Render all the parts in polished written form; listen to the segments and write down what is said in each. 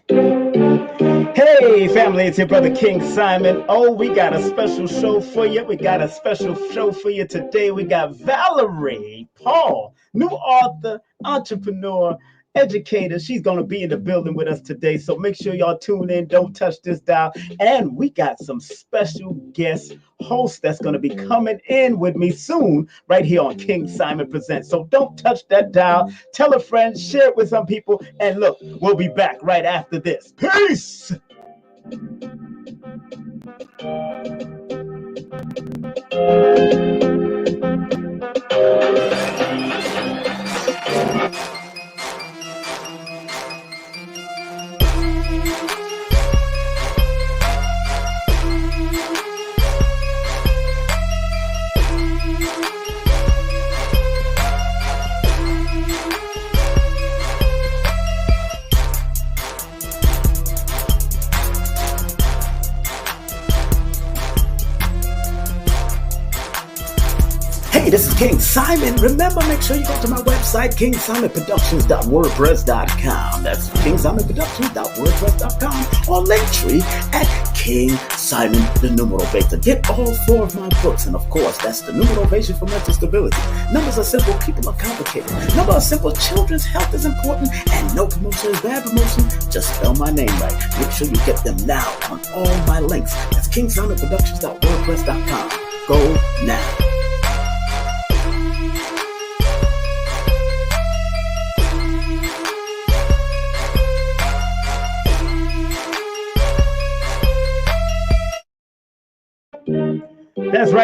Hey, family, it's your brother King Simon. Oh, we got a special show for you. Today. We got Valerie Paul, new author, entrepreneur, educator. She's going to be in the building with us today. So make sure y'all tune in. Don't touch this dial. And we got some special guest host that's going to be coming in with me soon right here on King Simon Presents. So don't touch that dial. Tell a friend, share it with some people. And look, we'll be back right after this. Peace. Hey, this is King Simon. Remember, make sure you go to my website, KingSimonPresents.wordpress.com. That's KingSimonPresents.wordpress.com or Linktree at King Simon the Numerovation. Get all 4 of my books, and of course, that's the Numerovation for mental stability. Numbers are simple, people are complicated. Number are simple, children's health is important, and no promotion is bad promotion. Just spell my name right. Make sure you get them now on all my links. That's KingSimonPresents.wordpress.com. Go now.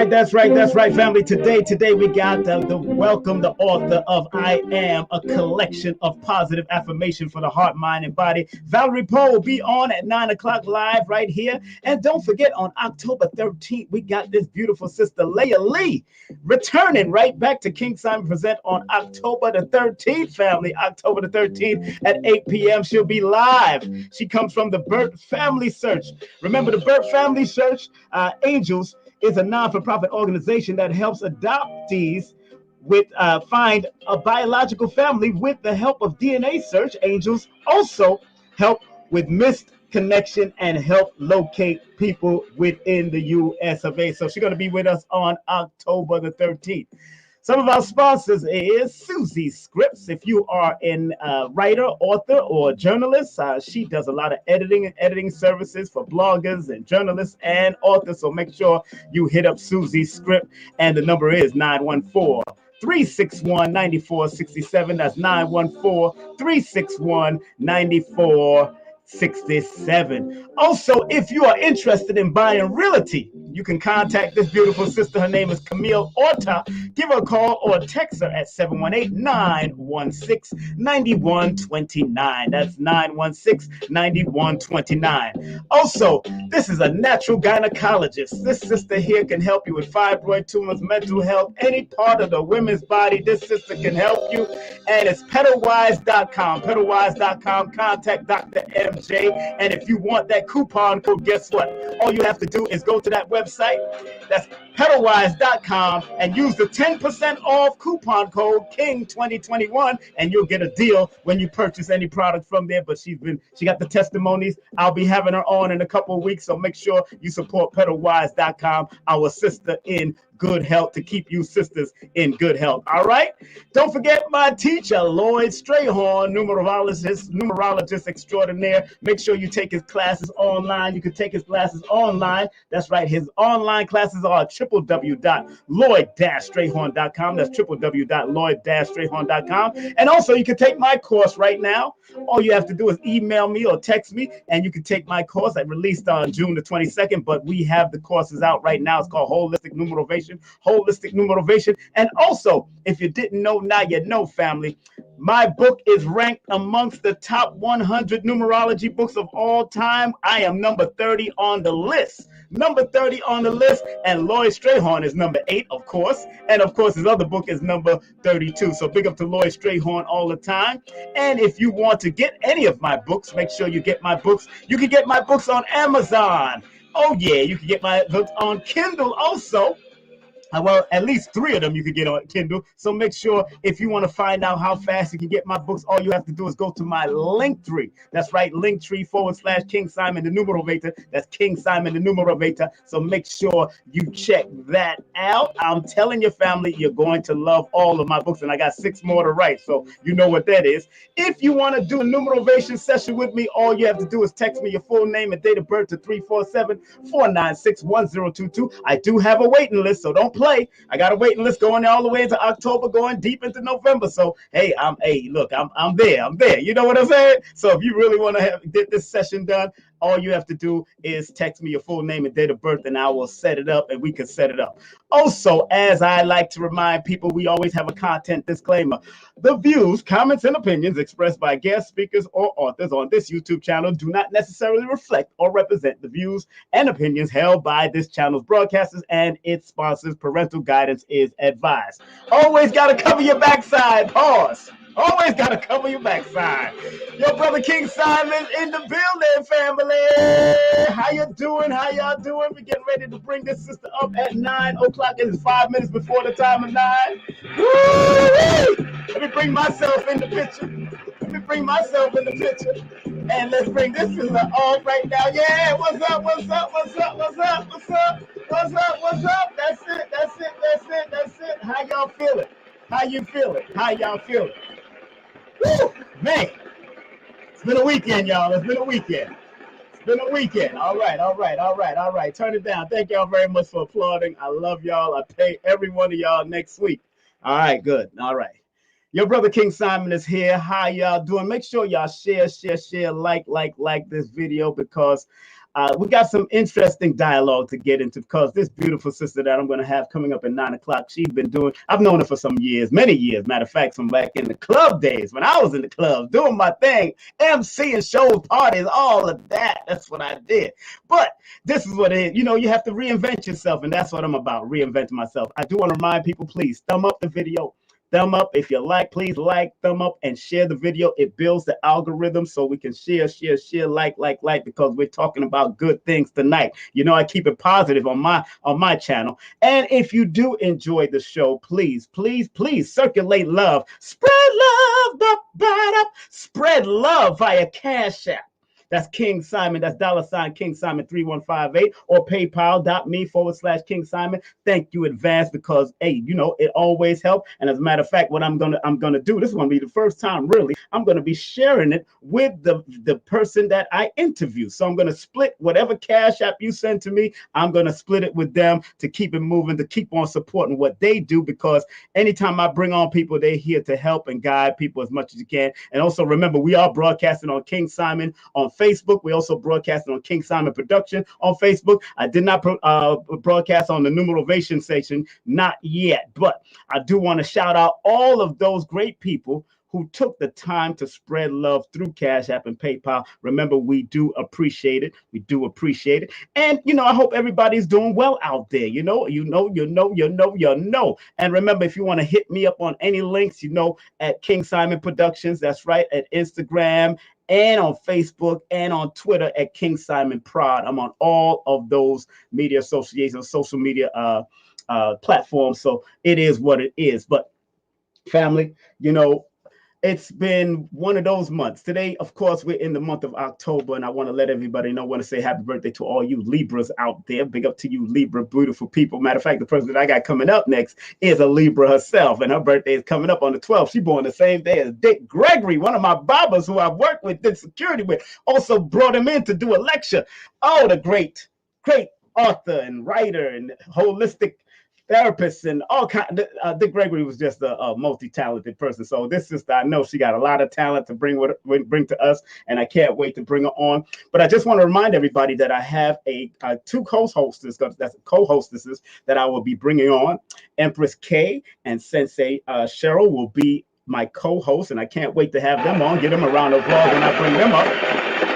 That's right, family. Today we got the welcome the author of I Am, a collection of positive affirmation for the heart, mind, and body. Valerie Paul will be on at 9 o'clock live right here. And don't forget, on October 13th, we got this beautiful sister, Leah Lee, returning right back to King Simon Present on October the 13th, family. October the 13th at 8 p.m. She'll be live. She comes from the Burt Family Search. Remember the Burt Family Search, Angels, is a non-for-profit organization that helps adoptees find a biological family with the help of DNA search. Angels also help with missed connection and help locate people within the U.S. of A. So she's going to be with us on October the 13th. Some of our sponsors is Suzie Scripts. If you are a writer, author, or journalist, she does a lot of editing services for bloggers and journalists and authors. So make sure you hit up Suzie Script, and the number is 914-361-9467. That's 914-361-9467. Also, if you are interested in buying realty, you can contact this beautiful sister. Her name is Camille Orta. Give her a call or text her at 718-916-9129. That's 916-9129. Also, this is a natural gynecologist. This sister here can help you with fibroid tumors, mental health, any part of the women's body. This sister can help you. And it's pedalwise.com. Pedalwise.com. Contact Dr. MJ. And if you want that coupon code, guess what? All you have to do is go to that website. That's pedalwise.com and use the 10% off coupon code KING2021, and you'll get a deal when you purchase any product from there. But she got the testimonies. I'll be having her on in a couple of weeks, so make sure you support pedalwise.com, our sister in good health, to keep you sisters in good health. All right. Don't forget my teacher, Lloyd Strayhorn, numerologist extraordinaire. Make sure you take his classes online. You can take his classes online. That's right. His online classes are www.lloyd-strayhorn.com. That's www.lloyd-strayhorn.com. And also, you can take my course right now. All you have to do is email me or text me, and you can take my course. I released on June the 22nd, but we have the courses out right now. It's called Holistic Numerovation. And also, if you didn't know, now you know, family, my book is ranked amongst the top 100 numerology books of all time. I am number 30 on the list. And Lloyd Strayhorn is number 8, of course. And of course, his other book is number 32. So big up to Lloyd Strayhorn all the time. And if you want to get any of my books, make sure you get my books. You can get my books on Amazon. Oh, yeah, you can get my books on Kindle also. Well, at least 3 of them you can get on Kindle. So make sure if you want to find out how fast you can get my books, all you have to do is go to my Linktree. That's right, Linktree / King Simon the Numerovator. That's King Simon the Numerovator. So make sure you check that out. I'm telling your family, you're going to love all of my books, and I got 6 more to write. So you know what that is. If you want to do a Numerovation session with me, all you have to do is text me your full name and date of birth to 347-496-1022. I do have a waiting list, so don't play. I got a waiting list going all the way into October, going deep into November. So hey, I'm there. I'm there. You know what I'm saying? So if you really want to get this session done, all you have to do is text me your full name and date of birth, and I will set it up, and we can set it up. Also, as I like to remind people, we always have a content disclaimer. The views, comments, and opinions expressed by guest speakers or authors on this YouTube channel do not necessarily reflect or represent the views and opinions held by this channel's broadcasters and its sponsors. Parental guidance is advised. Always got to cover your backside. Pause. Always got to cover your backside. Your brother King Simon in the building, family. How you doing? How y'all doing? We're getting ready to bring this sister up at 9 o'clock. It is 5 minutes before the time of 9. Woo-wee! Let me bring myself in the picture. And let's bring this sister on right now. Yeah, what's up? That's it. How y'all feeling? How y'all feeling? Woo, man, it's been a weekend, y'all. All right. Turn it down. Thank y'all very much for applauding. I love y'all. I pay every one of y'all next week. All right, good. All right. Your brother King Simon is here. How y'all doing? Make sure y'all share, like this video, because we got some interesting dialogue to get into, because this beautiful sister that I'm going to have coming up at 9 o'clock, I've known her for some years, many years. Matter of fact, from back in the club days, when I was in the club doing my thing, MCing shows, parties, all of that. That's what I did. But this is what it is. You know, you have to reinvent yourself, and that's what I'm about, reinventing myself. I do want to remind people, please thumb up the video. Thumb up if you like, please like, thumb up, and share the video. It builds the algorithm so we can share, like, because we're talking about good things tonight. You know, I keep it positive on my channel. And if you do enjoy the show, please circulate love. Spread love via Cash App. That's King Simon. That's $ King Simon 3158, or PayPal.me/King Simon. Thank you in advance, because hey, you know, it always helps. And as a matter of fact, what I'm gonna do, this is gonna be the first time really, I'm gonna be sharing it with the person that I interview. So I'm gonna split whatever Cash App you send to me, I'm gonna split it with them to keep it moving, to keep on supporting what they do, because anytime I bring on people, they're here to help and guide people as much as you can. And also remember, we are broadcasting on King Simon on Facebook. We also broadcasting on King Simon Production on Facebook. I did not broadcast on the Numerovation station, not yet, but I do want to shout out all of those great people who took the time to spread love through Cash App and PayPal. Remember, we do appreciate it. And, you know, I hope everybody's doing well out there. You know. And remember, if you want to hit me up on any links, you know, at King Simon Productions, that's right, at Instagram, and on Facebook, and on Twitter at King Simon Prod. I'm on all of those media associations, social media platforms. So it is what it is. But family, you know, it's been one of those months. Today, of course, we're in the month of October, and I want to let everybody know, I want to say happy birthday to all you Libras out there. Big up to you, Libra, beautiful people. Matter of fact, the person that I got coming up next is a Libra herself, and her birthday is coming up on the 12th. She's born the same day as Dick Gregory, one of my barbers who I've worked with, did security with. Also brought him in to do a lecture. Oh, the great author and writer and holistic therapists and all kinds. Dick Gregory was just a multi-talented person. So this sister, I know she got a lot of talent to bring to us, and I can't wait to bring her on. But I just want to remind everybody that I have two co-hostesses that I will be bringing on. Empress K and Sensei Cheryl will be my co-host, and I can't wait to have them on. Give them a round of applause when I bring them up.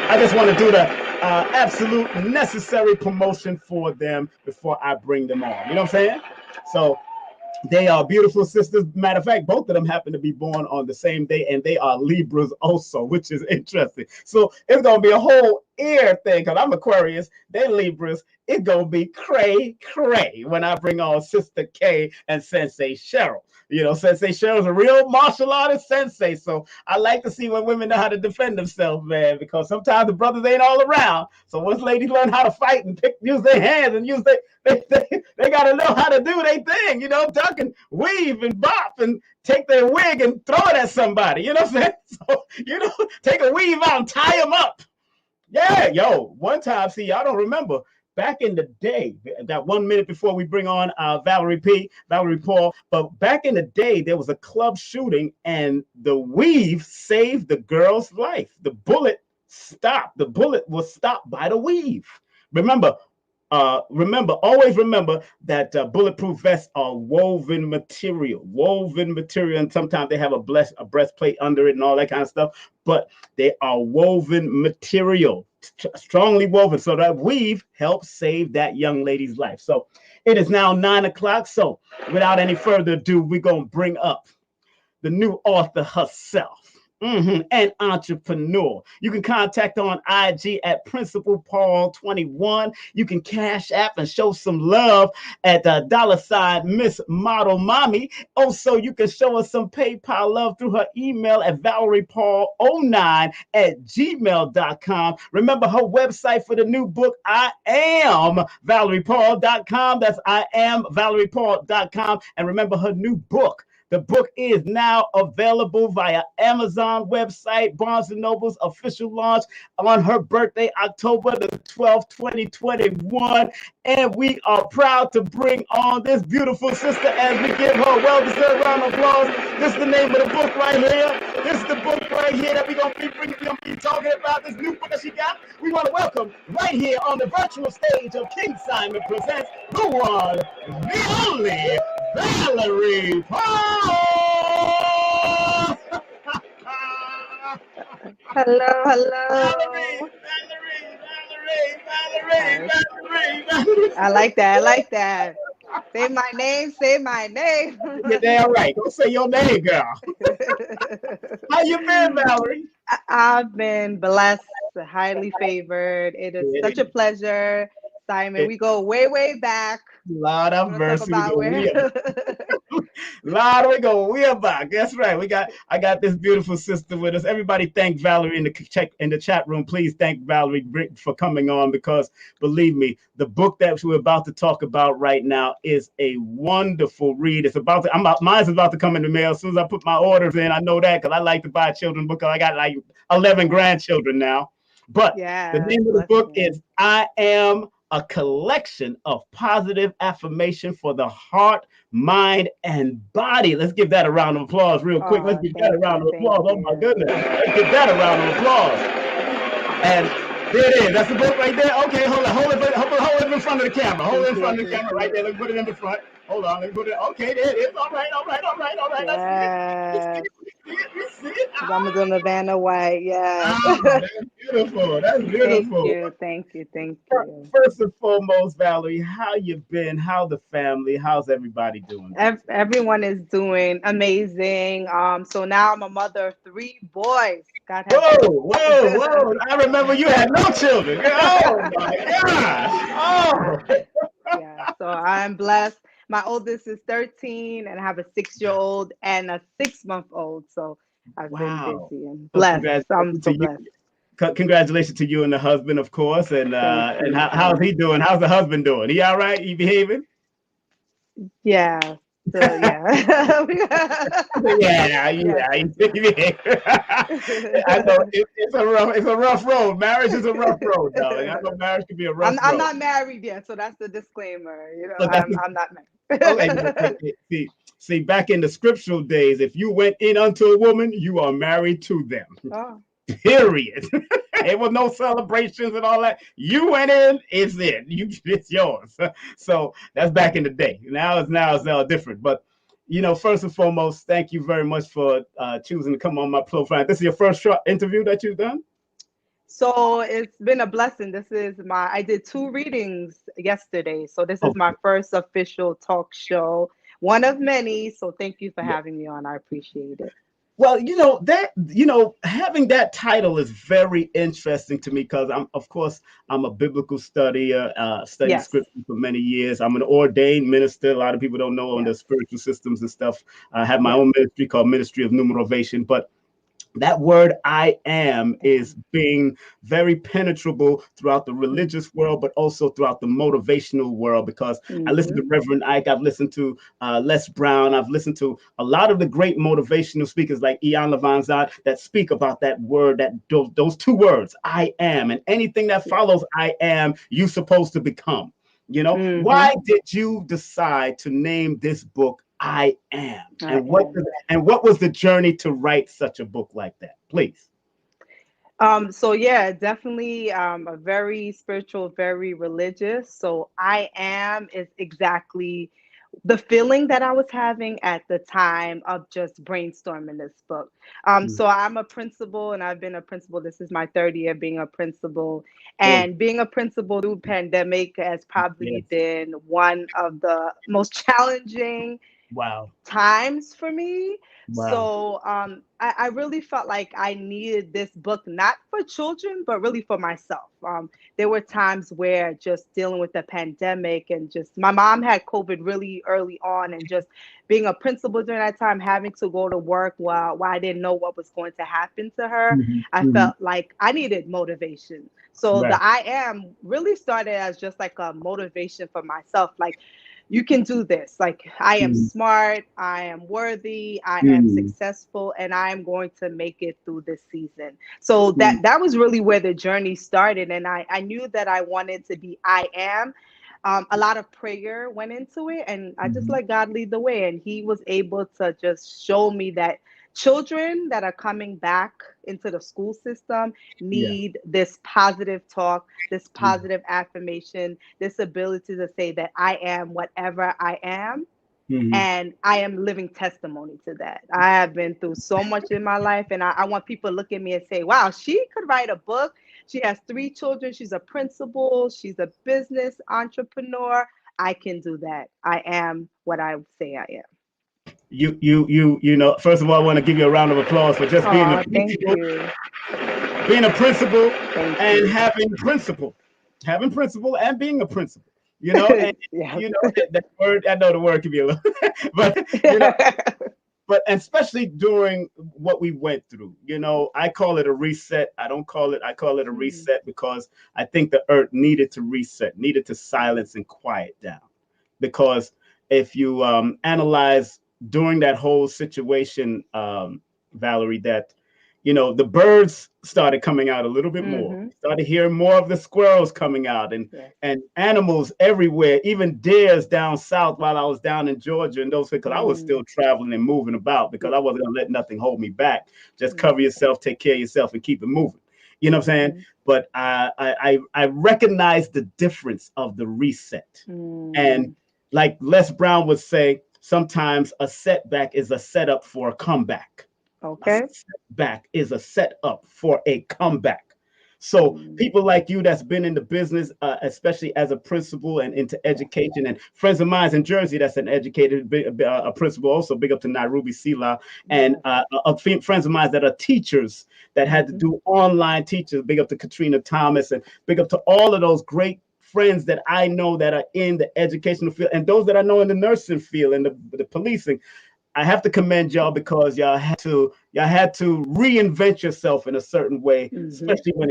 I just want to do the absolute necessary promotion for them before I bring them on. You know what I'm saying? So they are beautiful sisters. Matter of fact, both of them happen to be born on the same day, and they are Libras also, which is interesting. So it's going to be a whole ear thing, because I'm Aquarius, they Libras. It's going to be cray when I bring on Sister K and Sensei Cheryl. You know, Sensei Cheryl's a real martial artist sensei. So I like to see when women know how to defend themselves, man, because sometimes the brothers ain't all around. So once ladies learn how to fight and use their hands and use they got to know how to do their thing, you know, duck and weave and bop and take their wig and throw it at somebody. You know what I'm saying? So, you know, take a weave out and tie them up. Yeah, yo, one time, see, y'all don't remember, back in the day, that 1 minute before we bring on Valerie Paul, but back in the day, there was a club shooting and the weave saved the girl's life. The bullet stopped. The bullet was stopped by the weave. Remember, always remember that bulletproof vests are woven material, and sometimes they have a breastplate under it and all that kind of stuff, but they are woven material, strongly woven, so that weave helps save that young lady's life. So it is now 9 o'clock. So without any further ado, we're going to bring up the new author herself. And entrepreneur. You can contact her on IG at Principal Paul 21. You can cash app and show some love at $mrsmodelmommi. Also, you can show us some PayPal love through her email at valeriepaul09@gmail.com. Remember her website for the new book, I am ValeriePaul.com. That's I am ValeriePaul.com. And remember her new book. The book is now available via Amazon website, Barnes & Noble's official launch on her birthday, October the 12th, 2021. And we are proud to bring on this beautiful sister as we give her a well-deserved round of applause. This is the name of the book right here. This is the book right here that we're going to be talking about, this new book that she got. We want to welcome right here on the virtual stage of King Simon Presents, the one, the only, Valerie Paul! Hello. Valerie. I like that. Say my name. You're damn right. Don't say your name, girl. How you been, Valerie? I've been blessed, highly favored. It is such a pleasure, Simon. We go way back. Lord have mercy. We go way back. That's right. I got this beautiful sister with us. Everybody thank Valerie in the chat room. Please thank Valerie for coming on, because believe me, the book that we're about to talk about right now is a wonderful read. Mine's about to come in the mail as soon as I put my orders in. I know that because I like to buy a children's book. I got like 11 grandchildren now. But the name of the book is I Am, a collection of positive affirmation for the heart, mind, and body. Let's give that a round of applause real quick. Let's give that a round of applause. Oh my goodness. Let's give that a round of applause. And there it is. That's the book right there. Okay, hold it in front of the camera. Hold it in front of the camera right there. Let's put it in the front. Hold on. Let me put it. Okay, there it is. All right. Yeah. You see it? I'm doing the Vanna White. Yeah. That's beautiful. Thank you. First and foremost, Valerie, how you been? How the family? How's everybody doing? Everyone is doing amazing. So now I'm a mother of 3 boys. God has Whoa. I remember you had no children. Oh my gosh. Oh. Yeah, so I'm blessed. My oldest is 13 and I have a 6-year-old and a 6-month-old. So I've been busy and blessed. I'm so blessed. Congratulations to you and the husband, of course. And how's he doing? How's the husband doing? He all right? He behaving? Yeah. So yeah. yeah. I know it's a rough road. Marriage is a rough road, darling. I know marriage can be a rough road. I'm not married yet, so that's the disclaimer. You know, I'm not married. Okay, see, back in the scriptural days, if you went in unto a woman, you are married to them. Oh. Period. There was no celebrations and all that. You went in, it's it. It's yours. So that's back in the day. Now it's different. But you know, first and foremost, thank you very much for choosing to come on my profile. This is your first short interview that you've done? So it's been a blessing. I did 2 readings yesterday. So this is my first official talk show, one of many. So thank you for having me on. I appreciate it. Well, having that title is very interesting to me because of course, I'm a biblical studier, studied Yes. scripture for many years. I'm an ordained minister. A lot of people don't know on the Yes. spiritual systems and stuff. I have my Yes. own ministry called Ministry of Numerovation, but that word I am is being very penetrable throughout the religious world, but also throughout the motivational world. Because I listen to Mm-hmm. Reverend Ike, I've listened to Les Brown, I've listened to a lot of the great motivational speakers like Ian Levanzad that speak about that word, that those two words, I am, and anything that Yes. follows I am, you're supposed to become. Mm-hmm. Why did you decide to name this book I Am? I And am. what was the journey to write such a book like that? Please. So yeah, definitely a very spiritual, very religious. So I am is exactly the feeling that I was having at the time of just brainstorming this book. Mm. So I'm a principal and I've been a principal. This is my third year being a principal. Oh, And being a principal through pandemic has probably yes. been one of the most challenging Wow. times for me. Wow. So I really felt like I needed this book, not for children, but really for myself. There were times where just dealing with the pandemic and just my mom had COVID really early on, and just being a principal during that time, having to go to work while I didn't know what was going to happen to her, Hmm. I Hmm. felt like I needed motivation. So Right. the I am really started as just like a motivation for myself. Like, you can do this. Like, I am Mm. smart, I am worthy, I am Mm. successful, and I am going to make it through this season. So Mm. that was really where the journey started. And I knew that I wanted to be I am. A lot of prayer went into it, and I just Mhm. let God lead the way. And He was able to just show me that children that are coming back into the school system Yeah. need this positive talk, this Yeah. positive affirmation, this ability to say that I am whatever I am. Mhm. And I am living testimony to that. I have been through so much in my life, and I want people to look at me and say, wow, she could write a book. She has 3 children. She's a principal. She's a business entrepreneur. I can do that. I am what I say I am. First of all, I want to give you a round of applause for just being a Oh, thank principal, you. Thank and you. having principle and being a principal. And Yes. that word. I know the word can be a little, but you know, but especially during what we went through, I call it a reset. I call it a Mhm. reset because I think the earth needed to reset, needed to silence and quiet down. Because if you analyze during that whole situation, Valerie, that the birds started coming out a little bit more. Mhm. We started hearing more of the squirrels coming out, and Yes. animals everywhere, even deers down south while I was down in Georgia and those, because I was Mm. still traveling and moving about because I Yes. wasn't gonna let nothing hold me back. Just cover Mm. yourself, take care of yourself, and keep it moving. You know what I'm saying? Mhm. But I recognize the difference of the reset. And Mm. like Les Brown would say, sometimes a setback is a setup for a comeback. A Okay. setback is a setup for a comeback. So Mm. people like you that's been in the business, especially as a principal and into Yes. education, and friends of mine in Jersey that's an educated a principal, also big up to Nairobi Sila, and Yes. friends of mine that are teachers that had to Mhm. do online teachers, big up to Katrina Thomas, and big up to all of those great friends that I know that are in the educational field, and those that I know in the nursing field and the policing. I have to commend y'all because y'all had to reinvent yourself in a certain way, Mhm. especially when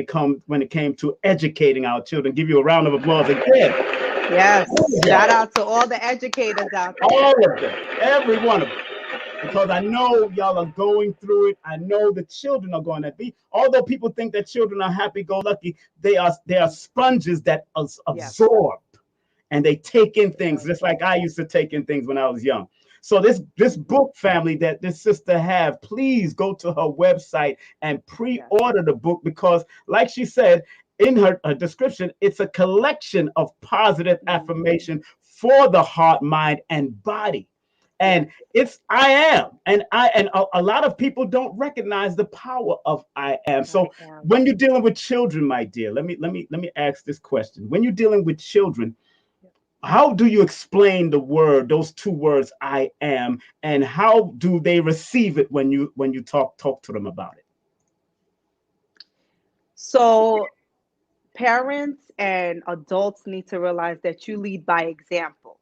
it came to educating our children. Give you a round of applause again. Yes. Shout Y'all, out to all the educators out there. all of them, every one of them. Because I know y'all are going through it. I know the children are going to be. Although people think that children are happy-go-lucky, they are sponges that Yes. absorb and they take in They things are. just like I used to take in things when I was young. So this Mhm. book family that this sister have, please go to her website and Yes. pre-order the book because, like she said in her description, it's a collection of positive Mhm. affirmation for the heart, mind, and body. Yes. And it's I am, and a lot of people don't recognize the power of I am. I So am. when you're dealing with children, my dear, let me ask this question: when you're dealing with children, Yes. how do you explain those two words, I am, and how do they receive it when you talk to them about it? So parents and adults need to realize that you lead by example.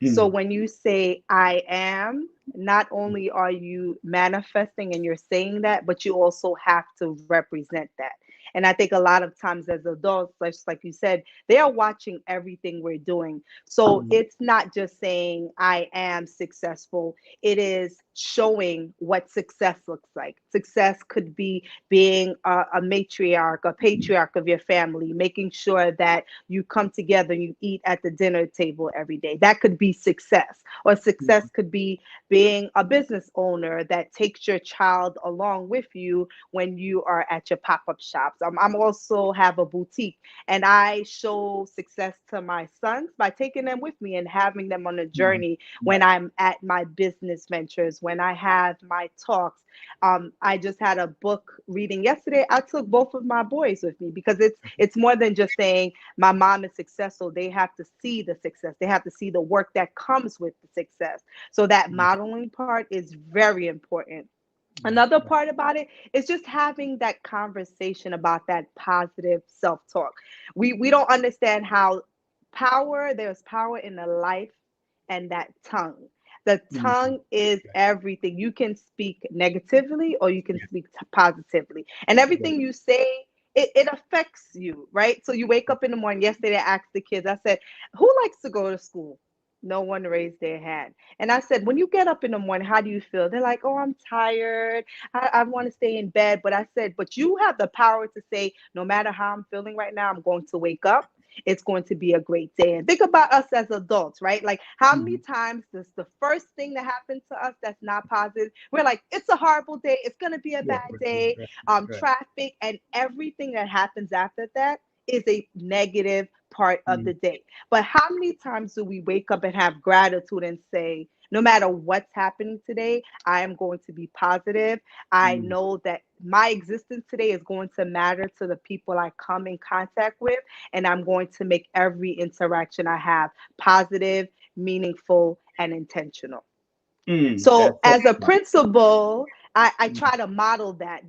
So Mm, when you say I am, not only are you manifesting and you're saying that, but you also have to represent that. And I think a lot of times as adults, just like you said, they are watching everything we're doing. So mm, it's not just saying I am successful, it is showing what success looks like. Success could be being a matriarch, a patriarch of your family, making sure that you come together and you eat at the dinner table every day. That could be success. Or success could be being a business owner that takes your child along with you when you are at your pop-up shops. I'm also have a boutique, and I show success to my sons by taking them with me and having them on a mm, journey when right. I'm at my business ventures, when I have my talks. I just had a book reading yesterday. I took both of my boys with me because it's more than just saying my mom is successful. They have to see the success. They have to see the work that comes with the success. So that Mm, modeling part is very important. right, Another right. part about it is just having that conversation about that positive self-talk. We don't understand how there's power in the life and that tongue. The Mm, tongue is right. everything. You can speak negatively or you can Yeah, speak positively. And yeah. everything you say, it affects you, right? So you wake up in the morning. Yesterday, I asked the kids, I said, who likes to go to school? No one raised their hand. And I said, when you get up in the morning, how do you feel? They're like, oh, I'm tired. I want to stay in bed. But I said, but you have the power to say, no matter how I'm feeling right now, I'm going to wake up. It's going to be a great day. And think about us as adults, right? Like, how many Mhm. times does the first thing that happens to us that's not positive, we're like, it's a horrible day. It's going to be a Yeah, bad right, day. right, right. Traffic and everything that happens after that is a negative part of Mm, the day. But how many times do we wake up and have gratitude and say, no matter what's happening today, I am going to be positive. I mm, know that my existence today is going to matter to the people I come in contact with, and I'm going to make every interaction I have positive, meaningful, and intentional. that's So so as a smart. principal, I Mm, try to model that.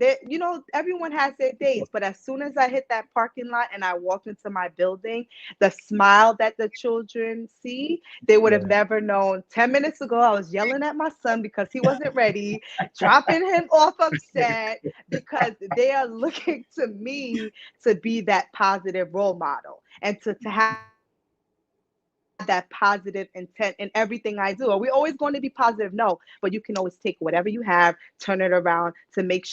Everyone has their days, but as soon as I hit that parking lot and I walked into my building, the smile that the children see, they would have yeah. never known. 10 minutes ago, I was yelling at my son because he wasn't ready, dropping him off upset because they are looking to me to be that positive role model and to have that positive intent in everything I do. Are we always going to be positive? No, but you can always take whatever you have, turn it around to make sure that positive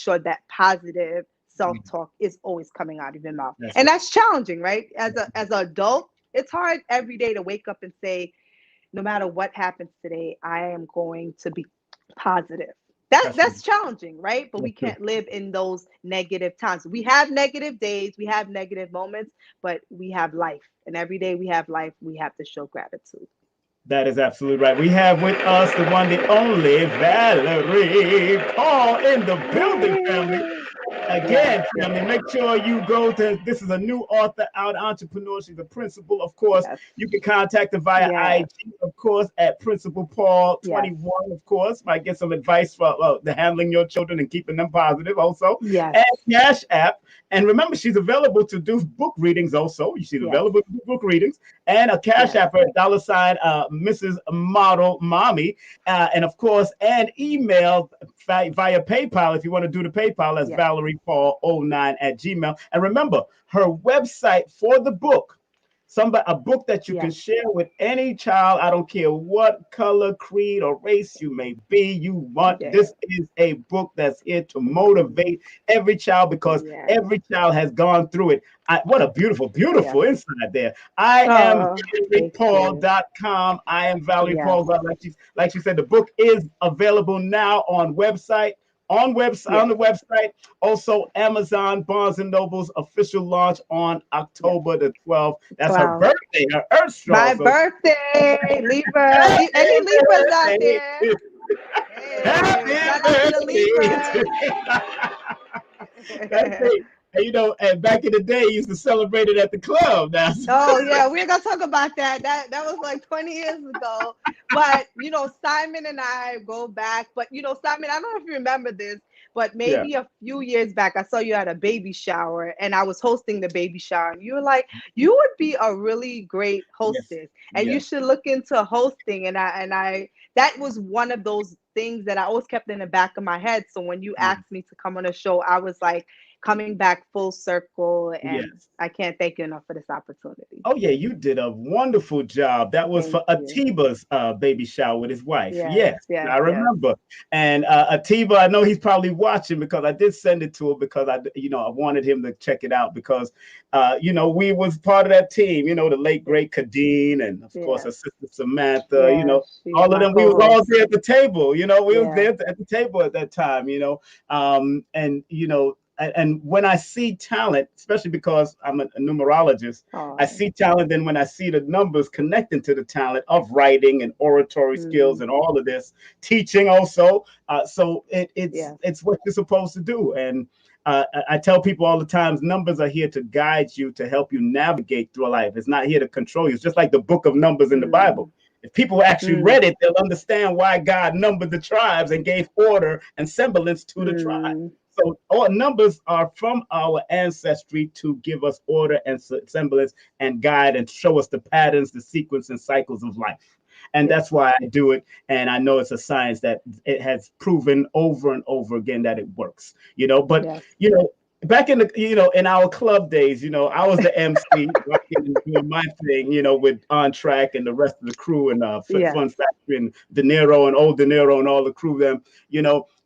self-talk is always coming out of your mouth. And that's That's right. challenging, right? As an adult, it's hard every day to wake up and say, no matter what happens today, I am going to be positive. That's right. That's challenging, right? But we That's true. can't live in those negative times. We have negative days, we have negative moments, but we have life. And every day we have life, we have to show gratitude. That is absolutely right. We have with us the one, the only Valerie Paul in the building, family. Yay! Yes, Again, family, yes, make sure you go to, this is a new author out, entrepreneur. She's a principal, of course. yes, You can contact her via yes, IG, of course, at Principal Paul yes, 21, of course. Might get some advice for the handling your children and keeping them positive also. yes, And Cash App. And remember, she's available to do book readings also. She's yes, available to do book readings. And a Cash yes, App, dollar sign, Mrs. Model Mommy. And of course, and email via PayPal if you want to do the PayPal as yes, Valerie Paul 09 at Gmail. And remember, her website for the book, a book that you can yes, share with any child. I don't care what color, creed, or race you may be. You want yes, this is a book that's here to motivate every child because yes, every child has gone through it. What a beautiful, yes. beautiful inside there. I am Oh, thank you. ValeriePaul.com. I am Valerie Yes, Paul. Like she said, the book is available now on yes, the website. Also, Amazon, Barnes and Noble's official launch on yes. October the 12th. That's her 12. birthday, her Earth strong. My So birthday, Libra. happy Any Libras out birthday, there? Hey, happy shout out to the birthday. Libras. That's it. And back in the day, you used to celebrate it at the club. Now, Oh yeah, we're gonna talk about that. That was like 20 years ago. But Simon and I go back. But Simon, I don't know if you remember this, but yeah, maybe a few years back, I saw you at a baby shower, and I was hosting the baby shower. And you were like, you would be a really great yes, hostess, and you yes. should look into hosting. And I that was one of those things that I always kept in the back of my head. So when you asked me to come on a show, I was like coming back full circle, and Yes. I can't thank you enough for this opportunity. Oh yeah, you did a wonderful job. That was Thank for you. Atiba's baby shower with his wife. Yes, Yes, yes, I yes. remember. And Atiba, I know he's probably watching because I did send it to him because I wanted him to check it out because we was part of that team. The late great Kadeen and of course her Yes. sister Samantha. Yeah, she's All of my them. We was all co-host. there at the table. We was Yeah. there at the table at that time. And when I see talent, especially because I'm a numerologist, I Oh. see talent. Then when I see the numbers connecting to the talent of writing and oratory skills Mm, and all of this, teaching also. So yes. it's what you're supposed to do. And I tell people all the time, numbers are here to guide you, to help you navigate through life. It's not here to control you. It's just like the book of Numbers in the Bible. Mm, If people actually mm, read it, they'll understand why God numbered the tribes and gave order and semblance to the tribe. mm. So all numbers are from our ancestry to give us order and semblance and guide and show us the patterns, the sequence and cycles of life. And Yes. that's why I do it. And I know it's a science that it has proven over and over again that it works. But Yes. back in in our club days, I was the MC rocking and doing my thing, with On Track and the rest of the crew and Yes. Fun Factory and De Niro and Old De Niro and all the crew them,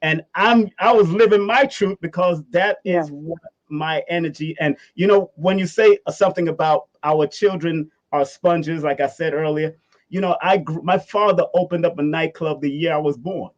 and I was living my truth because that is Yes. what my energy. And when you say something about our children are sponges, like I said earlier, my father opened up a nightclub the year I was born.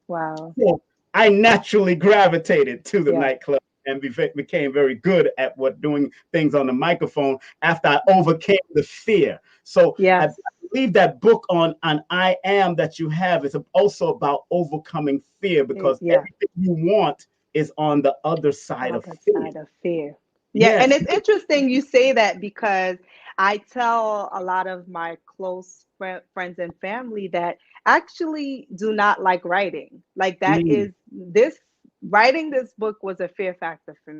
Wow. So I naturally gravitated to the Yes. nightclub and became very good at doing things on the microphone after I overcame the fear. So I Yes. believe that book on I am that you have is also about overcoming fear because Yeah. everything you want is on the other side of Other fear. side of fear. Yeah, and Yes. it's interesting you say that because I tell a lot of my close friends and family that actually do not like writing. Like that Mm, is this writing this book was a fear factor for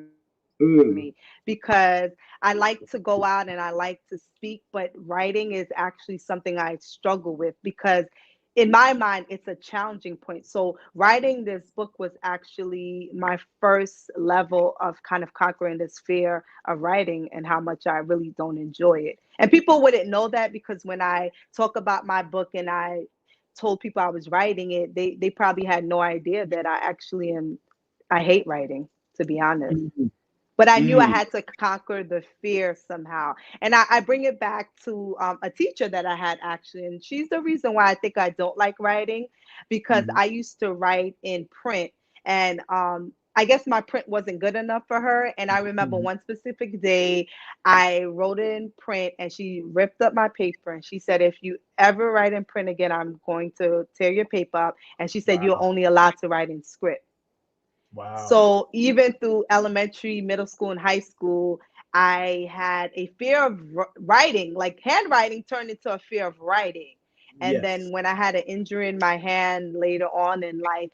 mm, me because I like to go out and I like to speak, but writing is actually something I struggle with because in my mind it's a challenging point. So writing this book was actually my first level of kind of conquering this fear of writing and how much I really don't enjoy it. And people wouldn't know that because when I talk about my book and I told people I was writing it, they probably had no idea that I hate writing, to be honest. mm, But I knew I mm, had to conquer the fear somehow. And I bring it back to a teacher that I had actually. And she's the reason why I think I don't like writing because mm, I used to write in print. And I guess my print wasn't good enough for her. And I remember mm. one specific day, I wrote it in print and she ripped up my paper. And she said, if you ever write in print again, I'm going to tear your paper up. And she said, you're Wow. only allowed to write in script. Wow. So even through elementary, middle school, and high school, I had a fear of writing, like handwriting turned into a fear of writing. And then Yes. when I had an injury in my hand later on in life,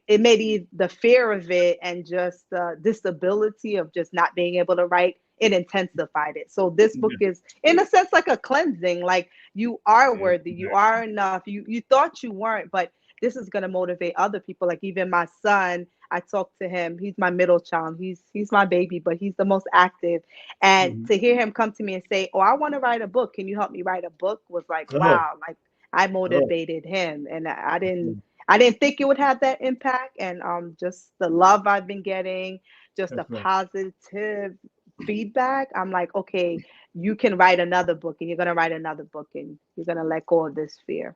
it made the fear of it and just the disability of just not being able to write, it intensified it. So this book Yeah. is, in a sense, like a cleansing. Like you are worthy, you Exactly. are enough. You thought you weren't, but this is going to motivate other people. Like even my son, I talk to him. He's my middle child. He's my baby, but he's the most active. And Mhm. to hear him come to me and say, "Oh, I want to write a book. Can you help me write a book?" was like, Good. wow. Like I Good. motivated him, and I didn't Good. I didn't think it would have that impact. And just the love I've been getting, just the That's right. positive feedback. I'm like, okay, you can write another book, and you're gonna write another book, and you're gonna let go of this fear.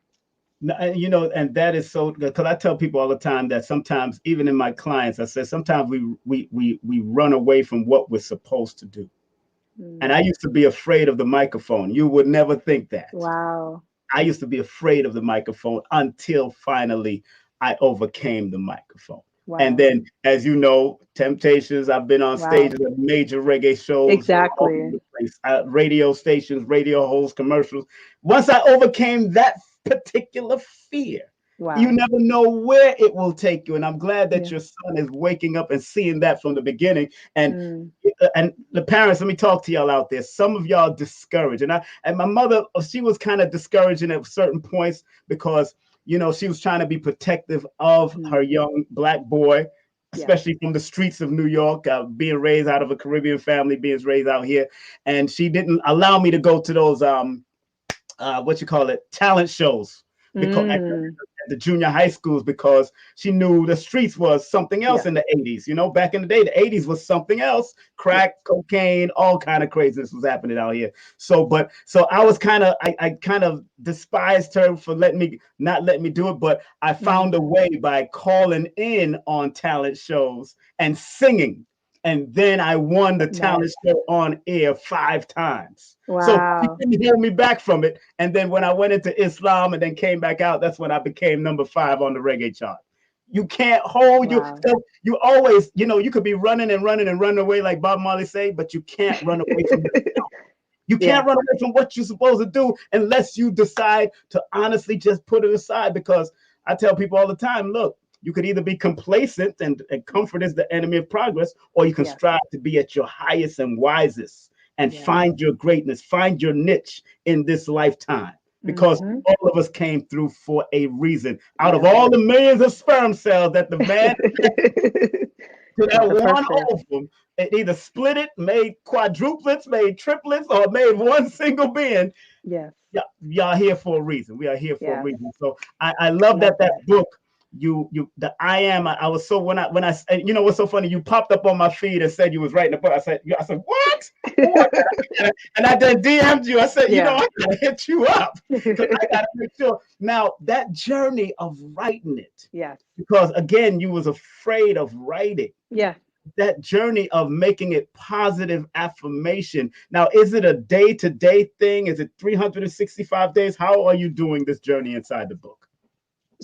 No, and that is so good because I tell people all the time that sometimes, even in my clients, I say sometimes we run away from what we're supposed to do. And I Mm. used to be afraid of the microphone. You would never think that. Wow. I used to be afraid of the microphone until finally I overcame the microphone. And Wow. then, as you know, Temptations, I've been on Wow. stages of major reggae shows all over Exactly. the place, radio stations, radio hosts, commercials. Once I overcame that particular fear, you Wow. never know where it will take you. And I'm glad that Yeah. your son is waking up and seeing that from the beginning. Mm. And the parents, let me talk to y'all out there. Some of y'all discouraged, and my mother, she was kind of discouraging at certain points because she was trying to be protective of her Mm. young black boy, Yes. especially from the streets of New York, being raised out of a Caribbean family, being raised out here, and she didn't allow me to go to those what you call it, talent shows, because at Mm. the junior high schools, because she knew the streets was something else Yes. in the 80s. Back in the day, the 80s was something else. Yes. Crack, cocaine, all kind of craziness was happening out here. So I was I kind of despised her for not letting me do it, but I Mm. found a way by calling in on talent shows and singing. And then I won the talent Nice. show on air 5 times. So he Wow. didn't hold me back from it. And then when I went into Islam and then came back out, that's when I became number 5 on the reggae chart. You can't hold you. Wow. So you always, you could be running and running and running away like Bob Marley say, but you can't run away from yourself. You Yeah. can't run away from what you're supposed to do unless you decide to honestly just put it aside. Because I tell people all the time, look, you could either be complacent and comfort is the enemy of progress, or you can Yes. strive to be at your highest and wisest and Yes. find your greatness, find your niche in this lifetime. Because Mm-hmm. all of us came through for a reason. Out of Yeah. all the millions of sperm cells that the man to that That's a one purpose. ovum, it either split it, made quadruplets, made triplets, or made one single being. Yes. Y'all here for a reason. We are here for a Yes. reason. So I love Love that that. book. The I am. I was so when I and you know what's so funny? You popped up on my feed and said you was writing a book. I said what? What? And I then DM'd you. I said, Yeah. I gotta hit you up because I gotta make sure. Now that journey of writing it, Yes. because again, you was afraid of writing Yeah. that journey of making it positive affirmation. Now, is it a day-to-day thing? Is it 365 days? How are you doing this journey inside the book?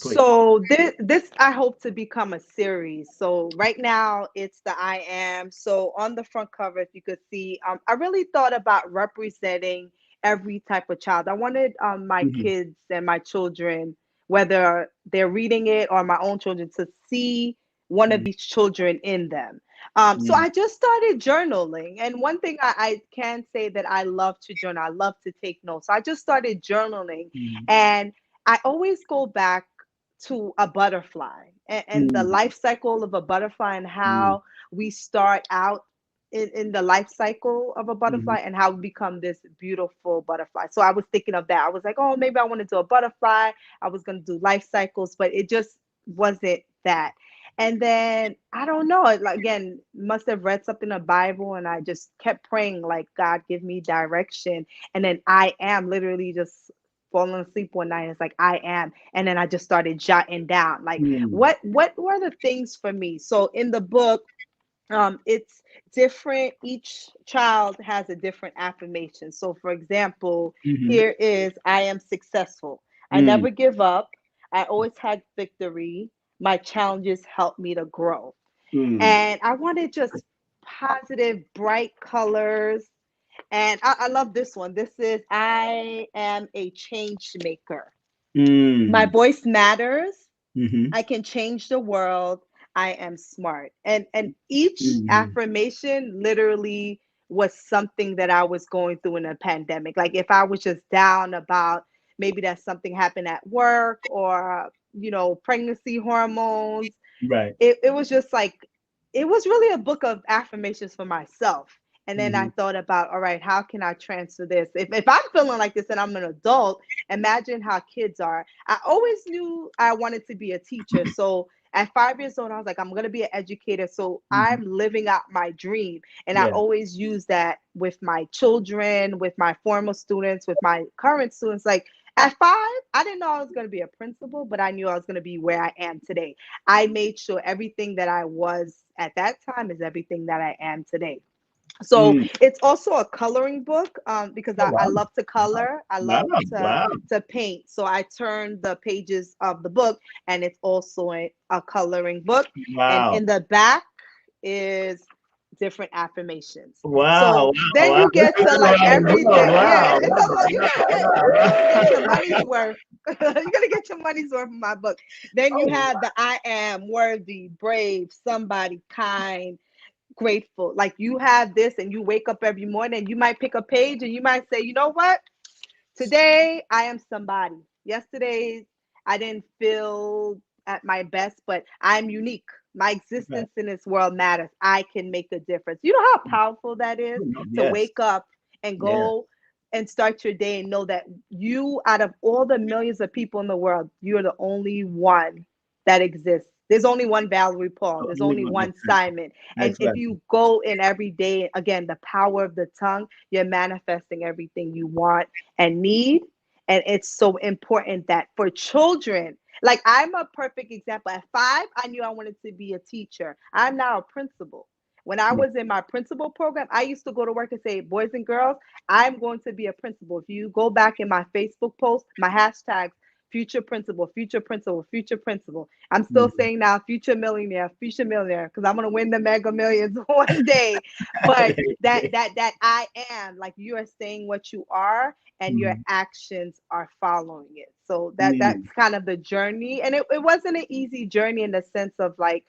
Please. So this I hope to become a series. So right now it's the I am. So on the front cover, if you could see, I really thought about representing every type of child. I wanted my Mhm. kids and my children, whether they're reading it or my own children, to see one of Mhm. these children in them. So Mhm. I just started journaling, and one thing I can say that I love to journal. I love to take notes. So I just started journaling, Mhm. and I always go back to a butterfly and the Mhm. life cycle of a butterfly and Mhm. how we start out in the life cycle of a Mhm. butterfly and how we become this beautiful butterfly. So I was thinking of that. I was like, oh, maybe I want to do a butterfly. I was going to do life cycles, but it just wasn't that. And then I don't know. Again, must have read something in the Bible, and I just kept praying, like, God, give me direction. And then I am literally just falling asleep one night. It's like I am, and then I just started jotting down, like, Mhm. what were the things for me. So in the book, it's different. Each child has a different affirmation. So for example, Mhm. here is I am successful. I Mhm. never give up. I always had victory. My challenges help me to grow. Mhm. And I wanted just positive, bright colors. And I love this one. This is I am a change maker. My Mhm. voice matters. Mhm. I can change the world. I am smart. And each Mhm. affirmation literally was something that I was going through in a pandemic. Like if I was just down about maybe that something happened at work or pregnancy hormones, Right. it was just like it was really a book of affirmations for myself. And then I Mhm. thought about, all right, how can I transfer this? If I'm feeling like this and I'm an adult, imagine how kids are. I always knew I wanted to be a teacher. So at 5 years old, I was like, I'm going to be an educator. So Mhm. I'm living out my dream. And I Yeah. always use that with my children, with my former students, with my current students. Like at 5, I didn't know I was going to be a principal, but I knew I was going to be where I am today. I made sure everything that I was at that time is everything that I am today. So Mm. it's also a coloring book, because Oh, I wow. love to color. I Wow. love Wow. to paint. So I turn the pages of the book, and it's also a coloring book. And Wow. in the back is different affirmations. Wow. So Wow. then Wow. you get to like yeah, Wow. it's a lot. You're gonna get your money's Wow. worth. You're gonna get your money's worth from my book. Then you Oh, have the I am worthy, brave, somebody, kind, grateful. Like you have this, and you wake up every morning, and you might pick a page, and you might say, you know what? Today I am somebody. Yesterday I didn't feel at my best, but I'm unique. My right. existence in this world matters. I can make a difference. You know how powerful that is to Yes. wake up and Yeah. go and start your day and know that you, out of all the millions of people in the world, you're the only one that exists. There's only one Valerie Paul. There's only one Simon. And That's if right. you go in every day, again, the power of the tongue, you're manifesting everything you want and need. And it's so important that for children, like I'm a perfect example. At 5, I knew I wanted to be a teacher. I'm now a principal. When I was in my principal program, I used to go to work and say, boys and girls, I'm going to be a principal. If you go back in my Facebook post, my hashtags, future principal, future principal, future principal. I'm still Mhm. saying now future millionaire, because I'm gonna win the mega millions one day. But that I am, like, you are saying what you are, and your Mhm. actions are following it. So that's Mhm. kind of the journey. And it wasn't an easy journey in the sense of like,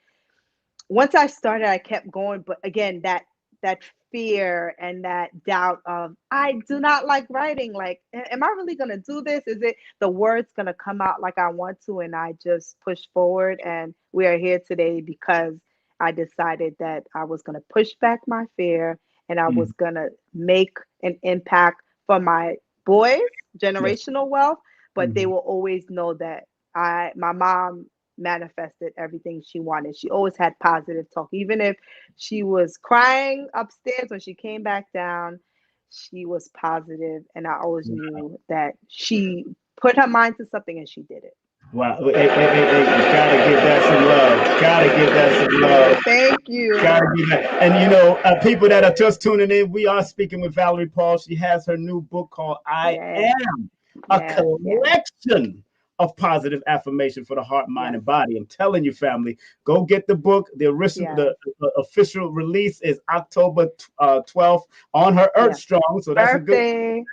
once I started, I kept going. But again, that fear and that doubt of, I do not like writing. Like, am I really gonna do this? Is it the words gonna come out like I want to? And I just push forward, and we are here today because I decided that I was gonna push back my fear, and I was Mhm. gonna make an impact for my boys, Yes. generational wealth, but they Mhm. will always know that my mom manifested everything she wanted. She always had positive talk. Even if she was crying upstairs, when she came back down, she was positive, and I always knew that she put her mind to something and she did it. Wow. Hey, gotta give that some love. Gotta give that some love. Thank you. Gotta give that. And you know, people that are just tuning in, we are speaking with Valerie Paul. She has her new book called I Yes, Am, a yes, yes, collection of positive affirmation for the heart, mind, yes, and body. I'm telling you, family, go get the book. The original, yes, the official release is October 12th on her Earth yes. Strong. So that's a good Birthday.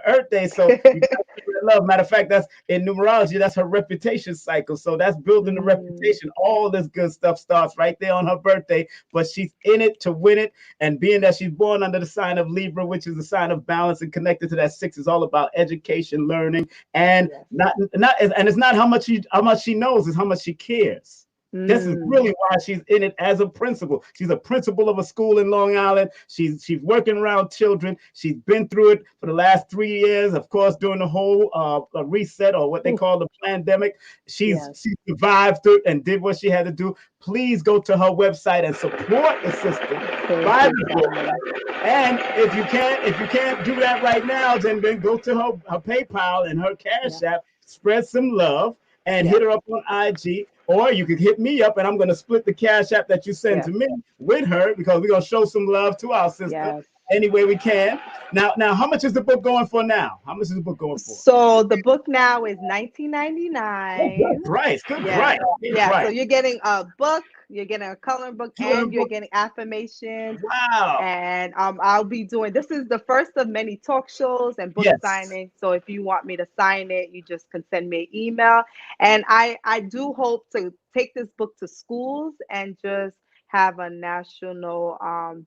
Earth Day. So you got to give her love. Matter of fact, that's in numerology. That's her reputation cycle. So that's building the Mm, reputation. All this good stuff starts right there on her birthday. But she's in it to win it. And being that she's born under the sign of Libra, which is the sign of balance and connected to that 6, is all about education, learning, and yes. not. And it's not how much she knows, it's how much she cares. This is Mm, really why she's in it as a principal. She's a principal of a school in Long Island. She's working around children. She's been through it for the last 3 years, of course, during the whole reset, or what they oof, call the pandemic. yes. She survived through it and did what she had to do. Please go to her website and support the sister. Thank Buy you, the book. Simon. And if you can't do that right now, then go to her PayPal and her Yeah. Cash App. Spread some love and hit Yes. her up on IG. Or you could hit me up, and I'm going to split the Cash App that you send Yes. to me with her, because we're going to show some love to our sister Yes. any way we can. Now, how much is the book going for now? How much is the book going for? So the book now is Oh, 19.99. good price. Good Yes. price. Good Yeah. So price. you're getting a book, you're getting a coloring book, Color and you're book. getting affirmations. Wow. And I'll be doing, this is the first of many talk shows and book Yes. signings. So if you want me to sign it, you just can send me an email. And I do hope to take this book to schools and just have a national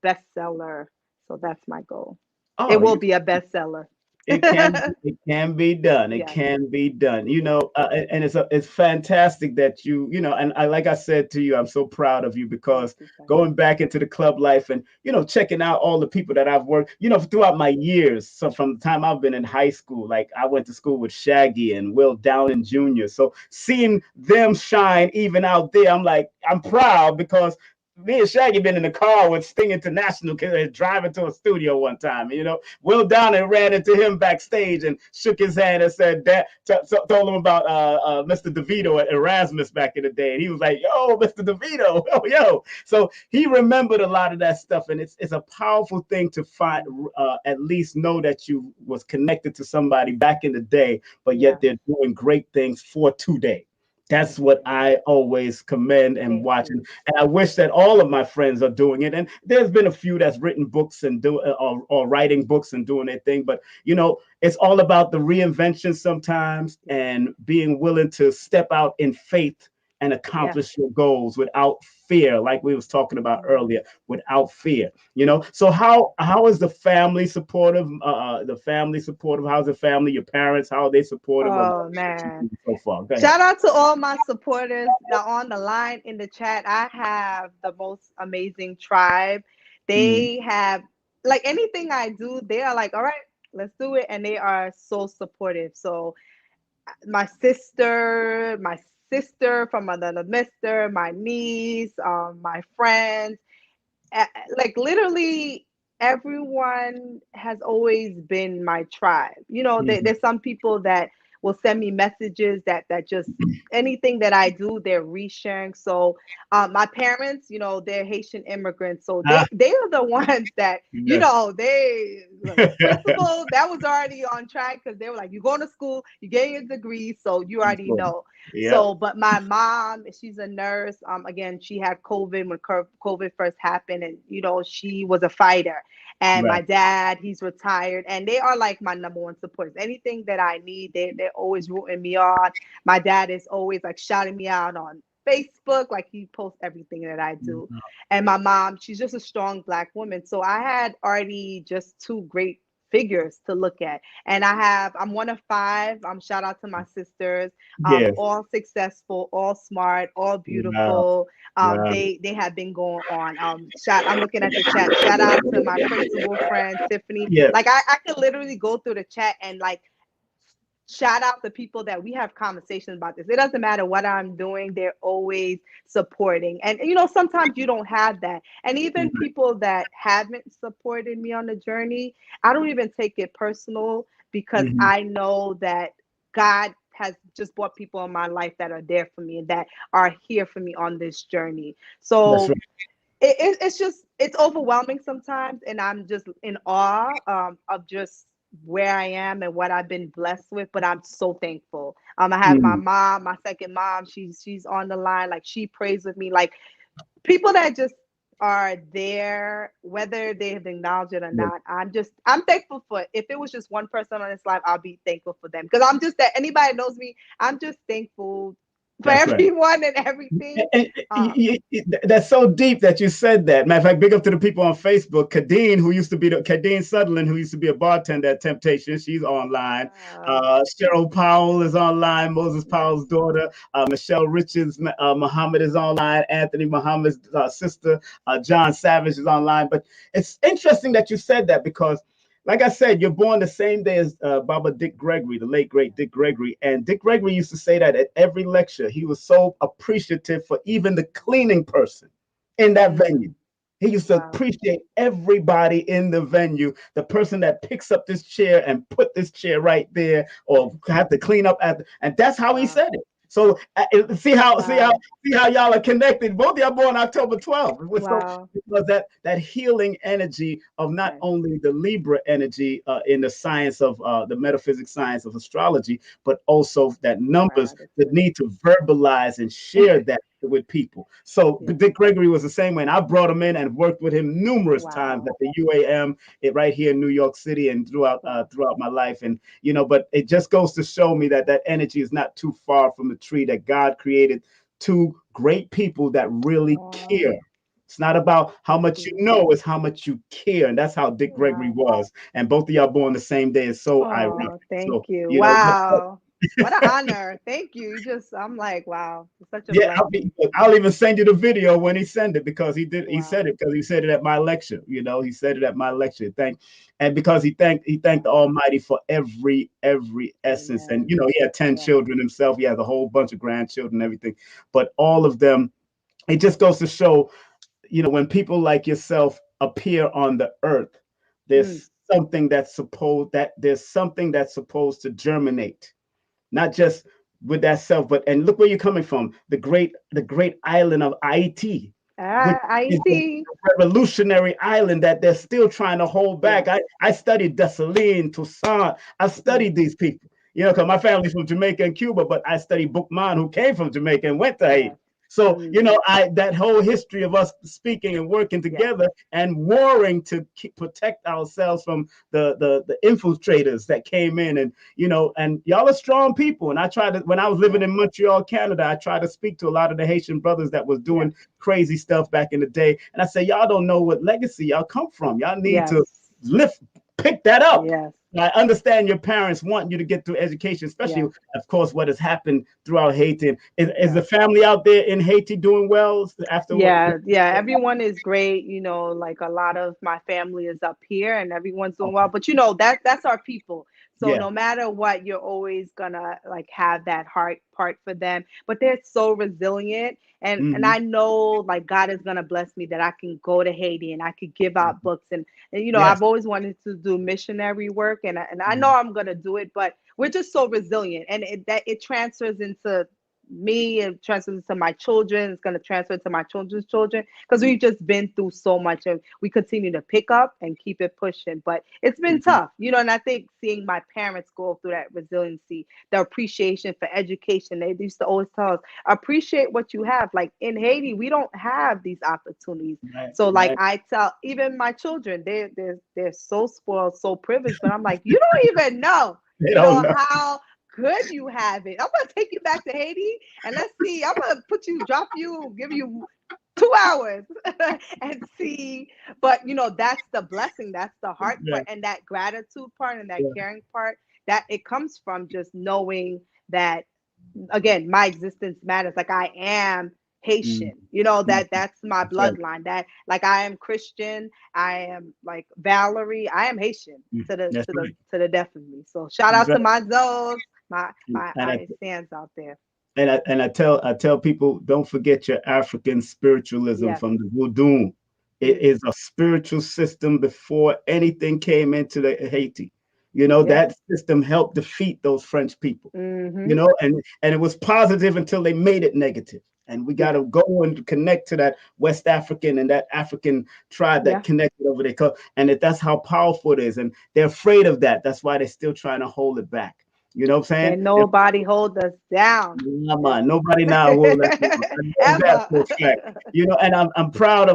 bestseller. So that's my goal. It Oh, will you be a bestseller. it can be done. It Yes. can be done. You know, and it's fantastic that you know, and I, like I said to you, I'm so proud of you, Thank because you, Simon. going back into the club life and, you know, checking out all the people that I've worked, you know, throughout my years. So from the time I've been in high school, like I went to school with Shaggy and Will Downing Jr. So seeing them shine even out there, I'm like, I'm proud, because me and Shaggy been in the car with Sting International driving to a studio one time. You know, Will Donner ran into him backstage and shook his hand and said that told him about Mr. DeVito at Erasmus back in the day, and he was like, "Yo, Mr. DeVito, oh yo." So he remembered a lot of that stuff, and it's a powerful thing to find, at least know that you was connected to somebody back in the day, but yet they're doing great things for today. That's what I always commend and watch. And I wish that all of my friends are doing it. And there's been a few that's written books and or writing books and doing their thing. But, you know, it's all about the reinvention sometimes and being willing to step out in faith and accomplish your goals without fear, like we was talking about earlier, without fear. You know, so how is the family supportive? The family supportive? How's the family? Your parents? How are they supportive of Oh man. so far? Go ahead. Shout out to all my supporters that are on the line in the chat. I have the most amazing tribe. They have, like, anything I do, they are like, all right, let's do it. And they are so supportive. So my sister from another mister, my niece, my friends, like literally everyone has always been my tribe. You know, there's some people that will send me messages that just anything that I do, they're resharing. So my parents, you know, they're Haitian immigrants, so they are the ones that, you know, they principal that was already on track, because they were like, you're going to school, you're getting a degree, so you already know. So, but my mom, she's a nurse. Again, she had COVID when COVID first happened, and you know, she was a fighter. And my dad, he's retired, and they are like my number one supporters. Anything that I need, they're always rooting me on. My dad is always like shouting me out on Facebook, like he posts everything that I do. And my mom, she's just a strong Black woman. So I had already just two great figures to look at. And I'm one of five. Shout out to my sisters. All successful, all smart, all beautiful. They have been going on. I'm looking at the chat. Shout out to my principal friend Tiffany. Like I could literally go through the chat and like shout out the people that we have conversations about this. It doesn't matter what I'm doing, they're always supporting. And you know, sometimes you don't have that. And even people that haven't supported me on the journey, I don't even take it personal, because I know that God has just brought people in my life that are there for me and that are here for me on this journey. So it's overwhelming sometimes, and I'm just in awe of just where I am and what I've been blessed with. But I'm so thankful. I have my mom, my second mom. She's on the line. Like, she prays with me. Like, people that just are there, whether they have acknowledged it or not. I'm thankful for it. If it was just one person on this live, I'll be thankful for them, because I'm just that anybody knows me. I'm just thankful for everyone and everything. That's so deep that you said that. Matter of fact, big up to the people on Facebook. Kadeen Sutherland, who used to be a bartender at Temptation, she's online. Cheryl Powell is online. Moses Powell's daughter. Michelle Richards Muhammad is online. Anthony Muhammad's sister. John Savage is online. But it's interesting that you said that, because, like I said, you're born the same day as Baba Dick Gregory, the late, great Dick Gregory. And Dick Gregory used to say that at every lecture. He was so appreciative for even the cleaning person in that venue. He used to appreciate everybody in the venue, the person that picks up this chair and put this chair right there, or have to clean up and that's how he said it. So see how y'all are connected. Both of y'all born October 12th. So, because that healing energy of not only the Libra energy in the science of the metaphysics science of astrology, but also that numbers, the need to verbalize and share that with people. So Dick Gregory was the same way, and I brought him in and worked with him numerous times at the UAM right here in New York City and throughout my life. And you know, but it just goes to show me that energy is not too far from the tree, that God created two great people that really care. It's not about how much you know, it's how much you care. And that's how Dick Gregory was. And both of y'all born the same day is so ironic. Thank you. Wow. What an honor. Thank you. I'm like, wow. It's such a blessing. I'll even send you the video when he sent it, because he said it at my lecture. You know, he said it at my lecture. And because he thanked the Almighty for every essence. Amen. And you know, he had 10 children himself. He has a whole bunch of grandchildren and everything. But all of them, it just goes to show when people like yourself appear on the earth, Mm. there's something that's supposed to germinate, not just with that self, but and look where you're coming from, the great island of Haiti, which I is the see. revolutionary island that they're still trying to hold back. Yes. I studied Dessalines, Toussaint. I Mm. studied these people, because my family's from Jamaica and Cuba, but I studied Bookman, who came from Jamaica and went to Haiti. Yes. So, Mm. I that whole history of us speaking and working Yes. together and warring to protect ourselves from the infiltrators that came in, and y'all are strong people. And I tried to, when I was living Yes. in Montreal, Canada, I tried to speak to a lot of the Haitian brothers that was Yes. doing crazy stuff back in the day. And I said, y'all don't know what legacy y'all come from. Y'all need to Yes. pick that up. Yes. I understand your parents want you to get through education, especially, Yes. of course, what has happened throughout Haiti. Is Yes. the family out there in Haiti doing well after what? Yeah, yeah, everyone is great. Like a lot of my family is up here and everyone's doing well. Okay. But that's our people. So Yeah. no matter what, you're always gonna like have that heart part for them. But they're so resilient. And Hmm. I know like God is gonna bless me that I can go to Haiti and I could give out books and Yes. I've always wanted to do missionary work and I know Mhm. I'm gonna do it, but we're just so resilient and it transfers into me and transfers to my children. It's going to transfer to my children's children because we've just been through so much and we continue to pick up and keep it pushing. But it's been Mhm. tough, and I think seeing my parents go through that resiliency, the appreciation for education, they used to always tell us, appreciate what you have. Like in Haiti, we don't have these opportunities. Right. So like Right. I tell even my children, they're so spoiled, so privileged, but I'm like, you don't even know, They don't know. how good you have it. I'm gonna take you back to Haiti and let's see. I'm gonna drop you, give you 2 hours and see. But that's the blessing, that's the heart Yeah. part, and that gratitude part and that Yeah. caring part. That it comes from just knowing that again, my existence matters. Like I am Mhm. Haitian, that's my That's right. bloodline. That like I am Christian, I am like Valerie, I am Haitian Mhm. to the That's to the right. to the death of me. So shout out to Exactly. my Zoes, my And I, stands out there. and I tell people, don't forget your African spiritualism Yes. from the voodoo. It Mm. is a spiritual system before anything came into the Haiti. Yes. That system helped defeat those French people. Mm-hmm. And it was positive until they made it negative. And we got Yes. to go and connect to that West African and that African tribe that Yeah. connected over there. That's how powerful it is. And they're afraid of that. That's why they're still trying to hold it back. You know what I'm saying? Can nobody hold us down? Nah, Yes. man, nobody now will let me know. I know that Ever. for a fact. And I'm proud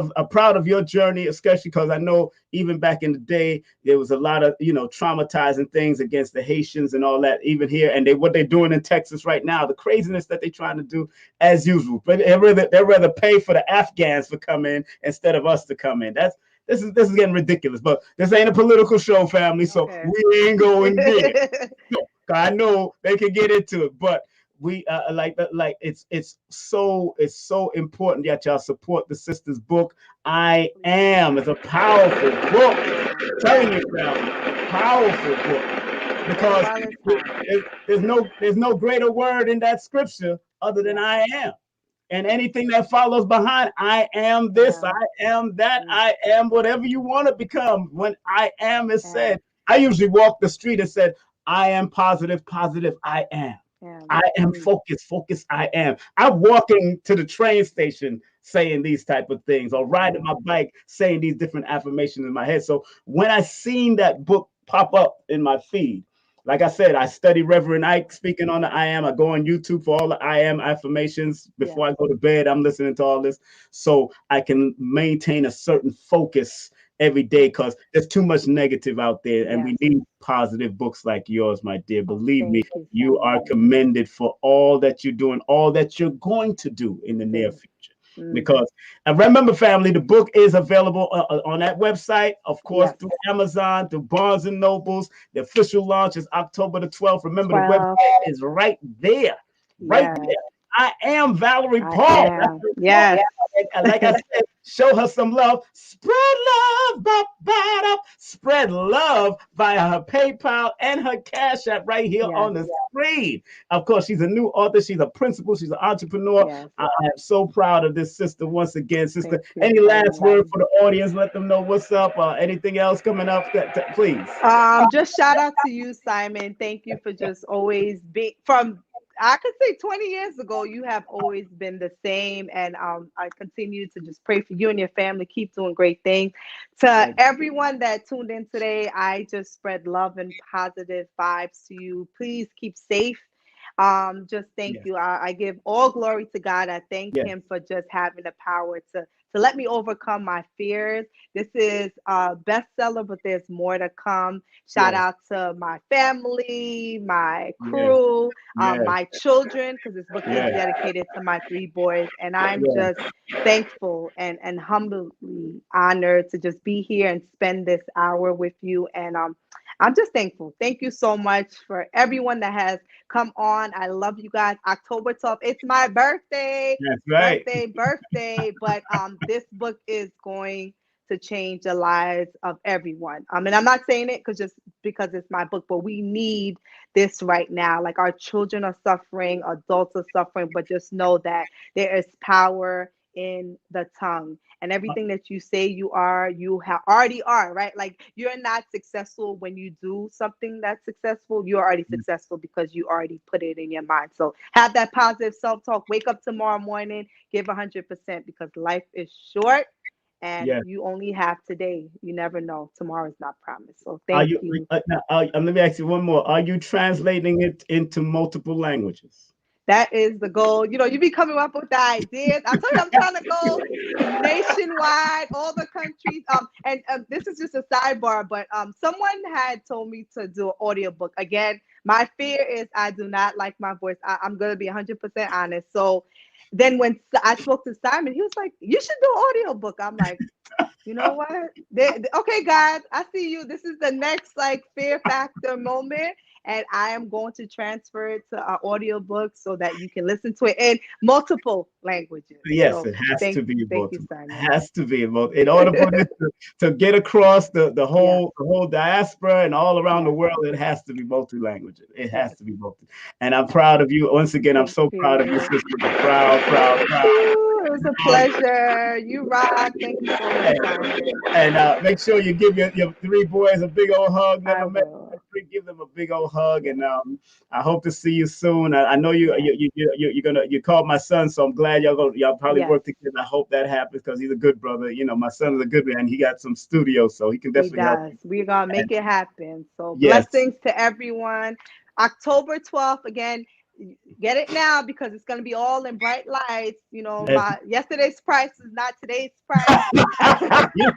of your journey, especially because I know even back in the day there was a lot of traumatizing things against the Haitians and all that. Even here, and what they're doing in Texas right now, the craziness that they're trying to do as usual. But they rather pay for the Afghans to come in instead of us to come in. This is getting ridiculous. But this ain't a political show, family, so Okay. we ain't going there. I know they can get into it, but we like it's so important that y'all support the sister's book. I Am is a powerful book. Man, I'm telling yes. you, family, powerful book because While it's time. there's no greater word in that scripture other than Yes. I am. And anything that follows behind, I am this, I Am. am that, Mm. I am whatever you want to become. When I am is said, Am. I usually walk the street and said, I am positive, positive, I am. Am. I am Mm. focused, focused, I am. I'm walking to the train station saying these type of things or riding Wow. my bike saying these different affirmations in my head. So when I seen that book pop up in my feed, like I said, I study Reverend Ike speaking on the I am. I go on YouTube for all the I am affirmations. Yes. Before I go to bed, I'm listening to all this so I can maintain a certain focus every day Yes. because there's too much negative out there and we Yes. need positive books like yours, my dear. Oh, Believe me, thank you you so are much. commended for all that you're doing, all that you're going to do in the near Yes. future. Mm. Because and remember, family, the book is available on that website, of course, Yes. through Amazon, through Barnes and Nobles. The official launch is October the 12th. Remember, the 12. website is right there, right Yes. there. I am Valerie I Paul. am. Yes. And like I said, show her some love. Spread love, spread love via her PayPal and her Cash App right here Yes. on the screen. Of course, she's a new author. She's a principal. She's an entrepreneur. Yes. I am so proud of this sister once again. Sister, Thank you, any last Simon. word for the audience? Let them know what's up. Anything else coming up? Please. Just shout out to you, Simon. Thank you for just always being from, I could say 20 years ago, you have always been the same. And I continue to just pray for you and your family. Keep doing great things. To everyone that tuned in today, I just spread love and positive vibes to you. Please keep safe. Just thank Yes. you. I give all glory to God. I thank Yes. him for just having the power to let me overcome my fears. This is a bestseller, but there's more to come. Shout Yes. out to my family, my Yes. crew, Yes. my children, because this book is Yes. dedicated to my 3 boys. And I'm Yes. just thankful and humbly honored to just be here and spend this hour with you. And I'm just thankful. Thank you so much for everyone that has come on. I love you guys. October 12th, it's my birthday. That's right. Birthday. But this book is going to change the lives of everyone. And I'm not saying it because it's my book, but we need this right now. Like, our children are suffering, adults are suffering, but just know that there is power in the tongue, and everything that you say you are, already are, right? Like, you're not successful when you do something that's successful. You're already successful because you already put it in your mind. So have that positive self-talk. Wake up tomorrow morning, give 100%, because life is short and Yes. you only have today. You never know. Tomorrow is not promised. So Are thank you? you. Let me ask you one more. Are you translating it into multiple languages? That is the goal. You be coming up with the ideas. I told you I'm trying to go nationwide, all the countries. And this is just a sidebar, but someone had told me to do an audiobook. Again, my fear is I do not like my voice. I'm gonna be 100% honest. So then when I spoke to Simon, he was like, "You should do an audiobook." I'm like, you know what? Okay, guys, I see you. This is the next fear factor moment. And I am going to transfer it to our audiobook so that you can listen to it in multiple languages. Yes, So it has to be thank you, multiple. It Simon. has to be multiple. In order for this to get across the Yes, whole diaspora and all around the yes, world, it has to be multi languages. It has yes. to be multi. And I'm proud of you. Once again, I'm Thank so proud of you, you. sister. Proud. Thank you. It was a pleasure. You rock. Thank you so much, And, Simon. make sure you give your 3 boys a big old hug. I Never met will. give them a big old hug, Yes, and I hope to see you soon. I know yes, you called my son, so I'm glad y'all probably yes. work together. I hope that happens because he's a good brother. My son is a good man. He got some studios, so he can He definitely help does. you. We're going to And make it happen. So yes, blessings to everyone. October 12th, again, get it now because it's going to be all in bright lights. yes. My yesterday's price is not today's price. you,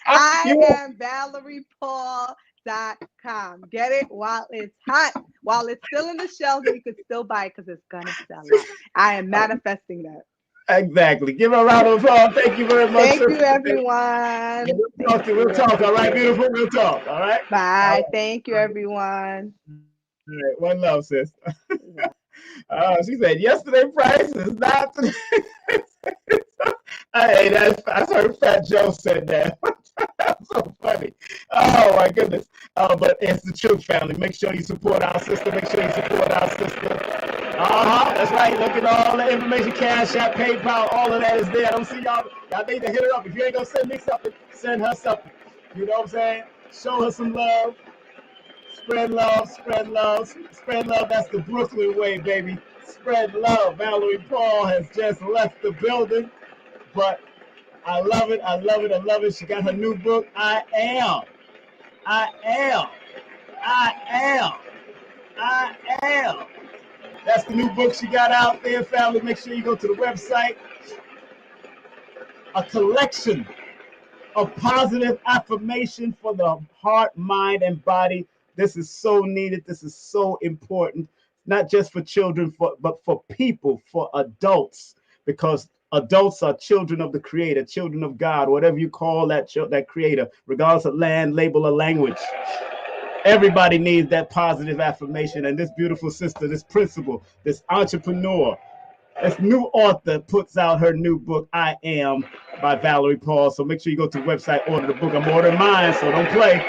I you, am ValeriePaul.com. Get it while it's hot, while it's still in the shelves, and you can still buy it because it's going to sell out. I am manifesting that. exactly. Give her a round of applause. Thank you very much, Thank you, sister. everyone. Thank We'll you. I talk. All right, appreciate it. beautiful. We'll talk. All right. All Bye. right. Thank you, everyone. All right. One love, sis. Yeah. She said yesterday price is not. Hey, that's her Fat Joe said that. That's so funny. Oh my goodness. But it's the truth, family. Make sure you support our sister. Make sure you support our sister. That's right. Look at all the information, Cash App, PayPal, all of that is there. I don't see y'all. Y'all need to hit her up. If you ain't gonna send me something, send her something. You know what I'm saying? Show her some love. Spread love, spread love, spread love. That's the Brooklyn way, baby. Spread love. Valerie Paul has just left the building, but I love it. I love it. I love it. She got her new book. I am. I am. I am. I am. That's the new book she got out there, family. Make sure you go to the website. A collection of positive affirmation for the heart, mind, and body. This is so needed. This is so important, not just for children, but for people, for adults, because adults are children of the Creator, children of God, whatever you call that Creator, regardless of land, label, or language. Everybody needs that positive affirmation. And this beautiful sister, this principal, this entrepreneur, This new author puts out her new book, I Am, by Valerie Paul. So make sure you go to the website, order the book. I'm ordering mine, so don't play.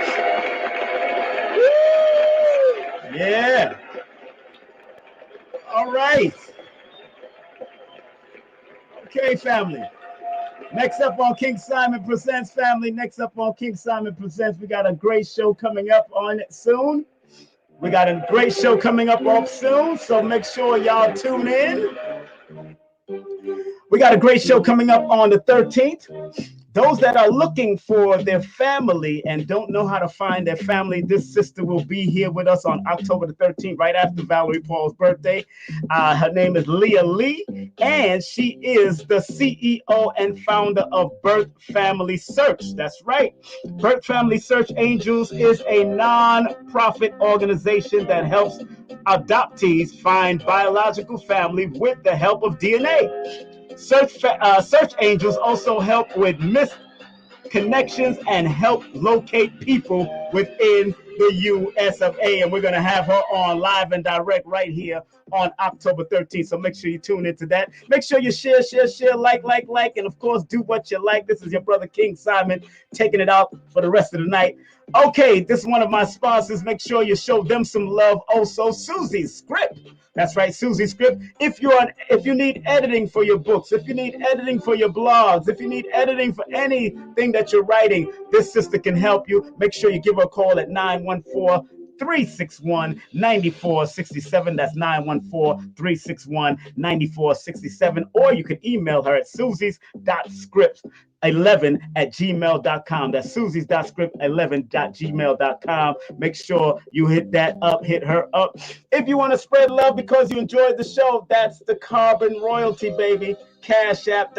Yeah. All right. Okay, family. Next up on King Simon Presents, family. Next up on King Simon Presents, we got a great show coming up on it soon. We got a great show coming up soon, so make sure y'all tune in. We got a great show coming up on the 13th. Those that are looking for their family and don't know how to find their family, this sister will be here with us on October the 13th, right after Valerie Paul's birthday. Her name is Leah Lee, and she is the CEO and founder of Birth Family Search. That's right. Birth Family Search Angels is a non-profit organization that helps adoptees find biological family with the help of DNA. Search Angels also help with missed connections and help locate people within the US of A. And we're going to have her on live and direct right here on October 13th. So make sure you tune into that. Make sure you share, like, and of course, do what you like. This is your brother King Simon taking it out for the rest of the night. Okay, this is one of my sponsors. Make sure you show them some love. Also, Suzie's Script. That's right, Suzie Script. If you need editing for your books, if you need editing for your blogs, if you need editing for anything that you're writing, this sister can help you. Make sure you give her a call at 914-361-9467. That's 914-361-9467. Or you can email her at suzies.script11@gmail.com. That's suzies.script11@gmail.com. Make sure you hit her up. If you want to spread love because you enjoyed the show, that's the Carbon Royalty, baby. Cash App,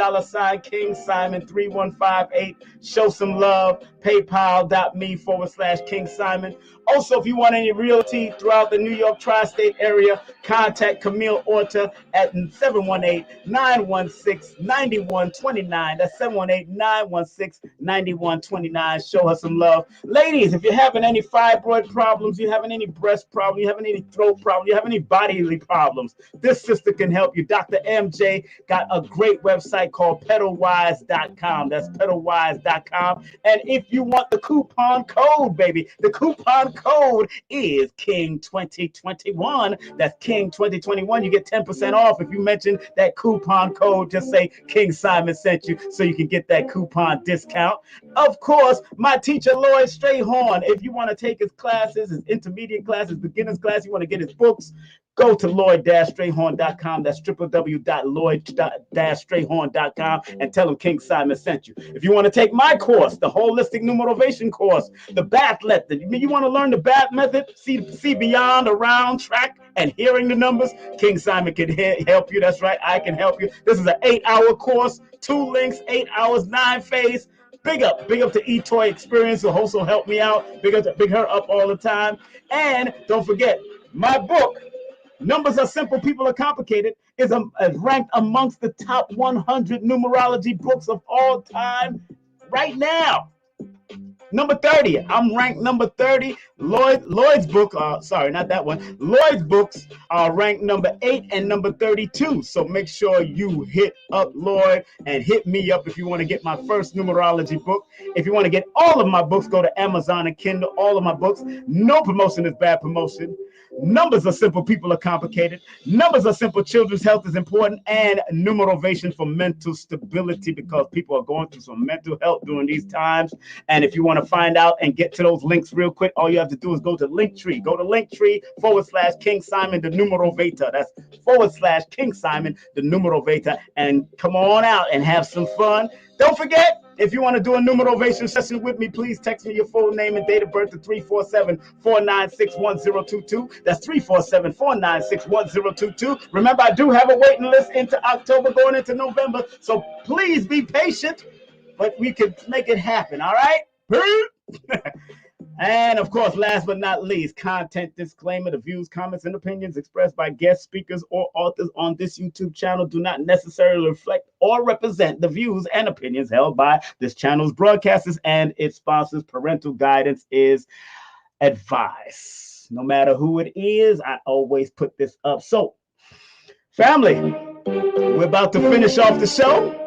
$King Simon 3158. Show some love. PayPal.me/King Simon. Also, if you want any realty throughout the New York tri-state area, contact Camille Orta at 718-916-9129. That's 718-916-9129. Show her some love. Ladies, if you're having any fibroid problems, you're having any breast problems, you're having any throat problems, you're having any bodily problems, this sister can help you. Dr. MJ got a great website called pedalwise.com. That's pedalwise.com. And if you want the coupon code, baby, the coupon code is King2021. That's King2021. You get 10% off if you mention that coupon code. Just say King Simon sent you so you can get that coupon discount. Of course, my teacher, Lloyd Strayhorn. If you want to take his classes, his intermediate classes, beginner's class, you want to get his books, go to Lloyd-Strayhorn.com. That's www.Lloyd-Strayhorn.com and tell him King Simon sent you. If you want to take my course, the holistic Numerovation course, the bath method, you want to learn the bath method, see beyond, around, track, and hearing the numbers, King Simon can help you. That's right, I can help you. This is an 8-hour course, 2 links, 8 hours, 9 phase. Big up to eToy Experience, who also help me out. Big her up all the time. And don't forget, my book, Numbers Are Simple, People Are Complicated, is ranked amongst the top 100 numerology books of all time right now. Number 30. I'm ranked number 30. Lloyd's book, sorry, not that one. Lloyd's books are ranked number 8 and number 32. So make sure you hit up Lloyd and hit me up if you want to get my first numerology book. If you want to get all of my books, go to Amazon and Kindle. All of my books. No promotion is bad promotion. Numbers are simple, people are complicated. Numbers are simple, children's health is important, and Numerovation for mental stability, because people are going through some mental health during these times. And if you want to find out and get to those links real quick, all you have to do is go to Linktree. Go to Linktree/King Simon the Numerovator. That's /King Simon the Numerovator. And come on out and have some fun. Don't forget, if you want to do a Numerovation session with me, please text me your full name and date of birth to 347-496-1022. That's 347-496-1022. Remember, I do have a waiting list into October, going into November, so please be patient, but we can make it happen, all right? And of course, last but not least, content disclaimer: the views, comments, and opinions expressed by guest speakers or authors on this YouTube channel do not necessarily reflect or represent the views and opinions held by this channel's broadcasters and its sponsors. Parental guidance is advice. No matter who it is, I always put this up. So, family, We're about to finish off the show.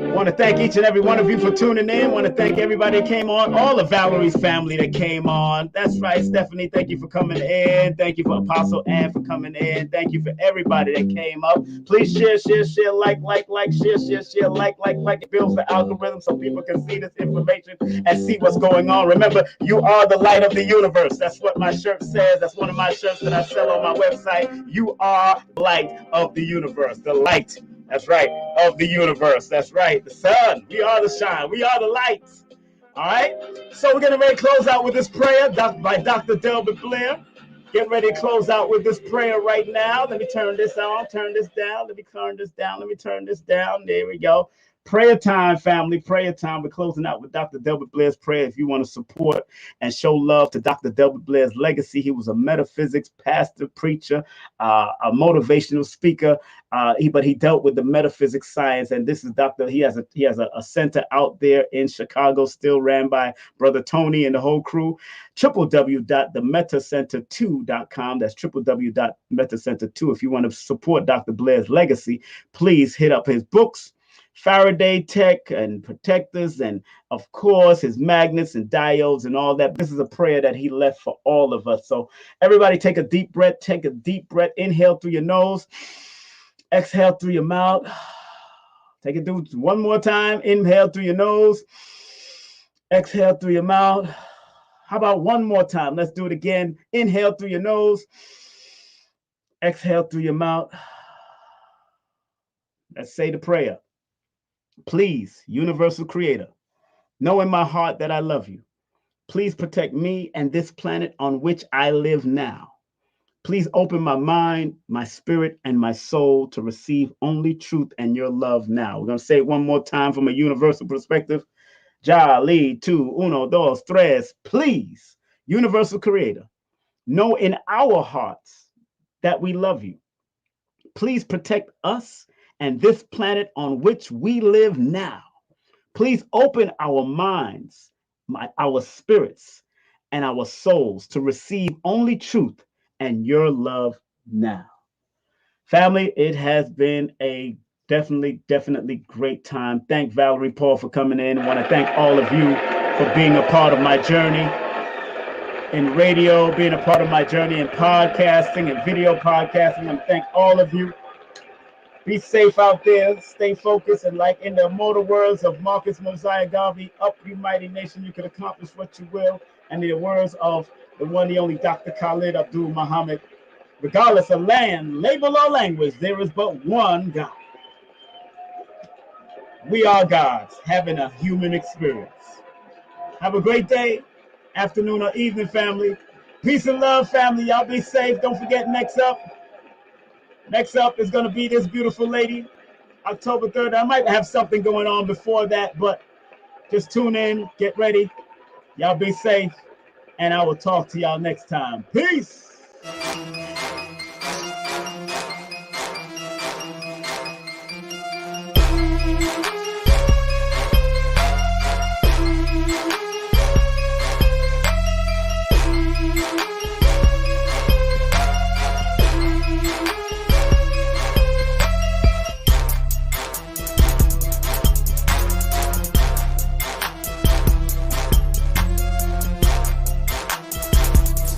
I want to thank each and every one of you for tuning in. I want to thank everybody that came on, all of Valerie's family that came on. That's right, Stephanie, thank you for coming in. Thank you for Apostle Ann for coming in. Thank you for everybody that came up. Please share, like, share, like. It builds the algorithm so people can see this information and see what's going on. Remember, you are the light of the universe. That's what my shirt says. That's one of my shirts that I sell on my website. You are light of the universe. The light. That's right, of the universe. That's right, the sun. We are the shine. We are the lights. All right? So we're getting ready to close out with this prayer by Dr. Delbert Blair. Get ready to close out with this prayer right now. Let me turn this on, turn this down. Let me turn this down. Let me turn this down. There we go. Prayer time, family. Prayer time. We're closing out with Dr. Delbert Blair's prayer. If you want to support and show love to Dr. Delbert Blair's legacy, he was a metaphysics pastor, preacher, a motivational speaker. But he dealt with the metaphysics science. And this is Dr. He has a center out there in Chicago, still ran by Brother Tony and the whole crew. www.themetacenter2.com. That's www.metacenter2. If you want to support Dr. Blair's legacy, please hit up his books, Faraday Tech and protectors, and of course his magnets and diodes and all that. This is a prayer that he left for all of us. So everybody take a deep breath. Take a deep breath. Inhale through your nose. Exhale through your mouth. Take it through one more time. Inhale through your nose. Exhale through your mouth. How about one more time? Let's do it again. Inhale through your nose. Exhale through your mouth. Let's say the prayer. Please, universal creator, know in my heart that I love you. Please protect me and this planet on which I live now. Please open my mind, my spirit, and my soul to receive only truth and your love now. We're going to say it one more time from a universal perspective. Ja, li, tu, uno, dos, tres. Please, universal creator, know in our hearts that we love you. Please protect us and this planet on which we live now. Please open our minds, our spirits, and our souls to receive only truth and your love now. Family, it has been a definitely great time. Thank Valerie Paul for coming in. I want to thank all of you for being a part of my journey in radio, being a part of my journey in podcasting and video podcasting. I want to thank all of you. Be safe out there, stay focused, and like in the immortal words of Marcus Mosiah Garvey, up you mighty nation, you can accomplish what you will. And in the words of the one, the only Dr. Khalid Abdul Muhammad, regardless of land, label, or language, there is but one God. We are gods having a human experience. Have a great day, afternoon, or evening, family. Peace and love, family. Y'all be safe. Don't forget, next up is going to be this beautiful lady, October 3rd. I might have something going on before that, but just tune in, get ready. Y'all be safe, and I will talk to y'all next time. Peace.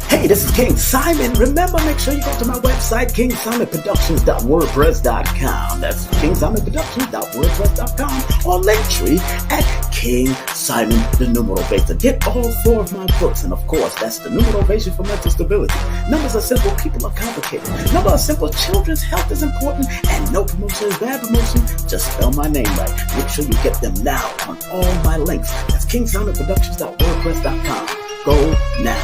Hey, this is King Simon. Remember, make sure you go to my website, KingSimonPresents.wordpress.com. That's KingSimonPresents.wordpress.com, or Linktree at King Simon the Numerovation. Get all 4 of my books, and of course, that's the Numerovation for mental stability. Numbers are simple, people are complicated. Number are simple, children's health is important, and no promotion is bad promotion. Just spell my name right. Make sure you get them now on all my links. That's KingSimonPresents.wordpress.com. Go now.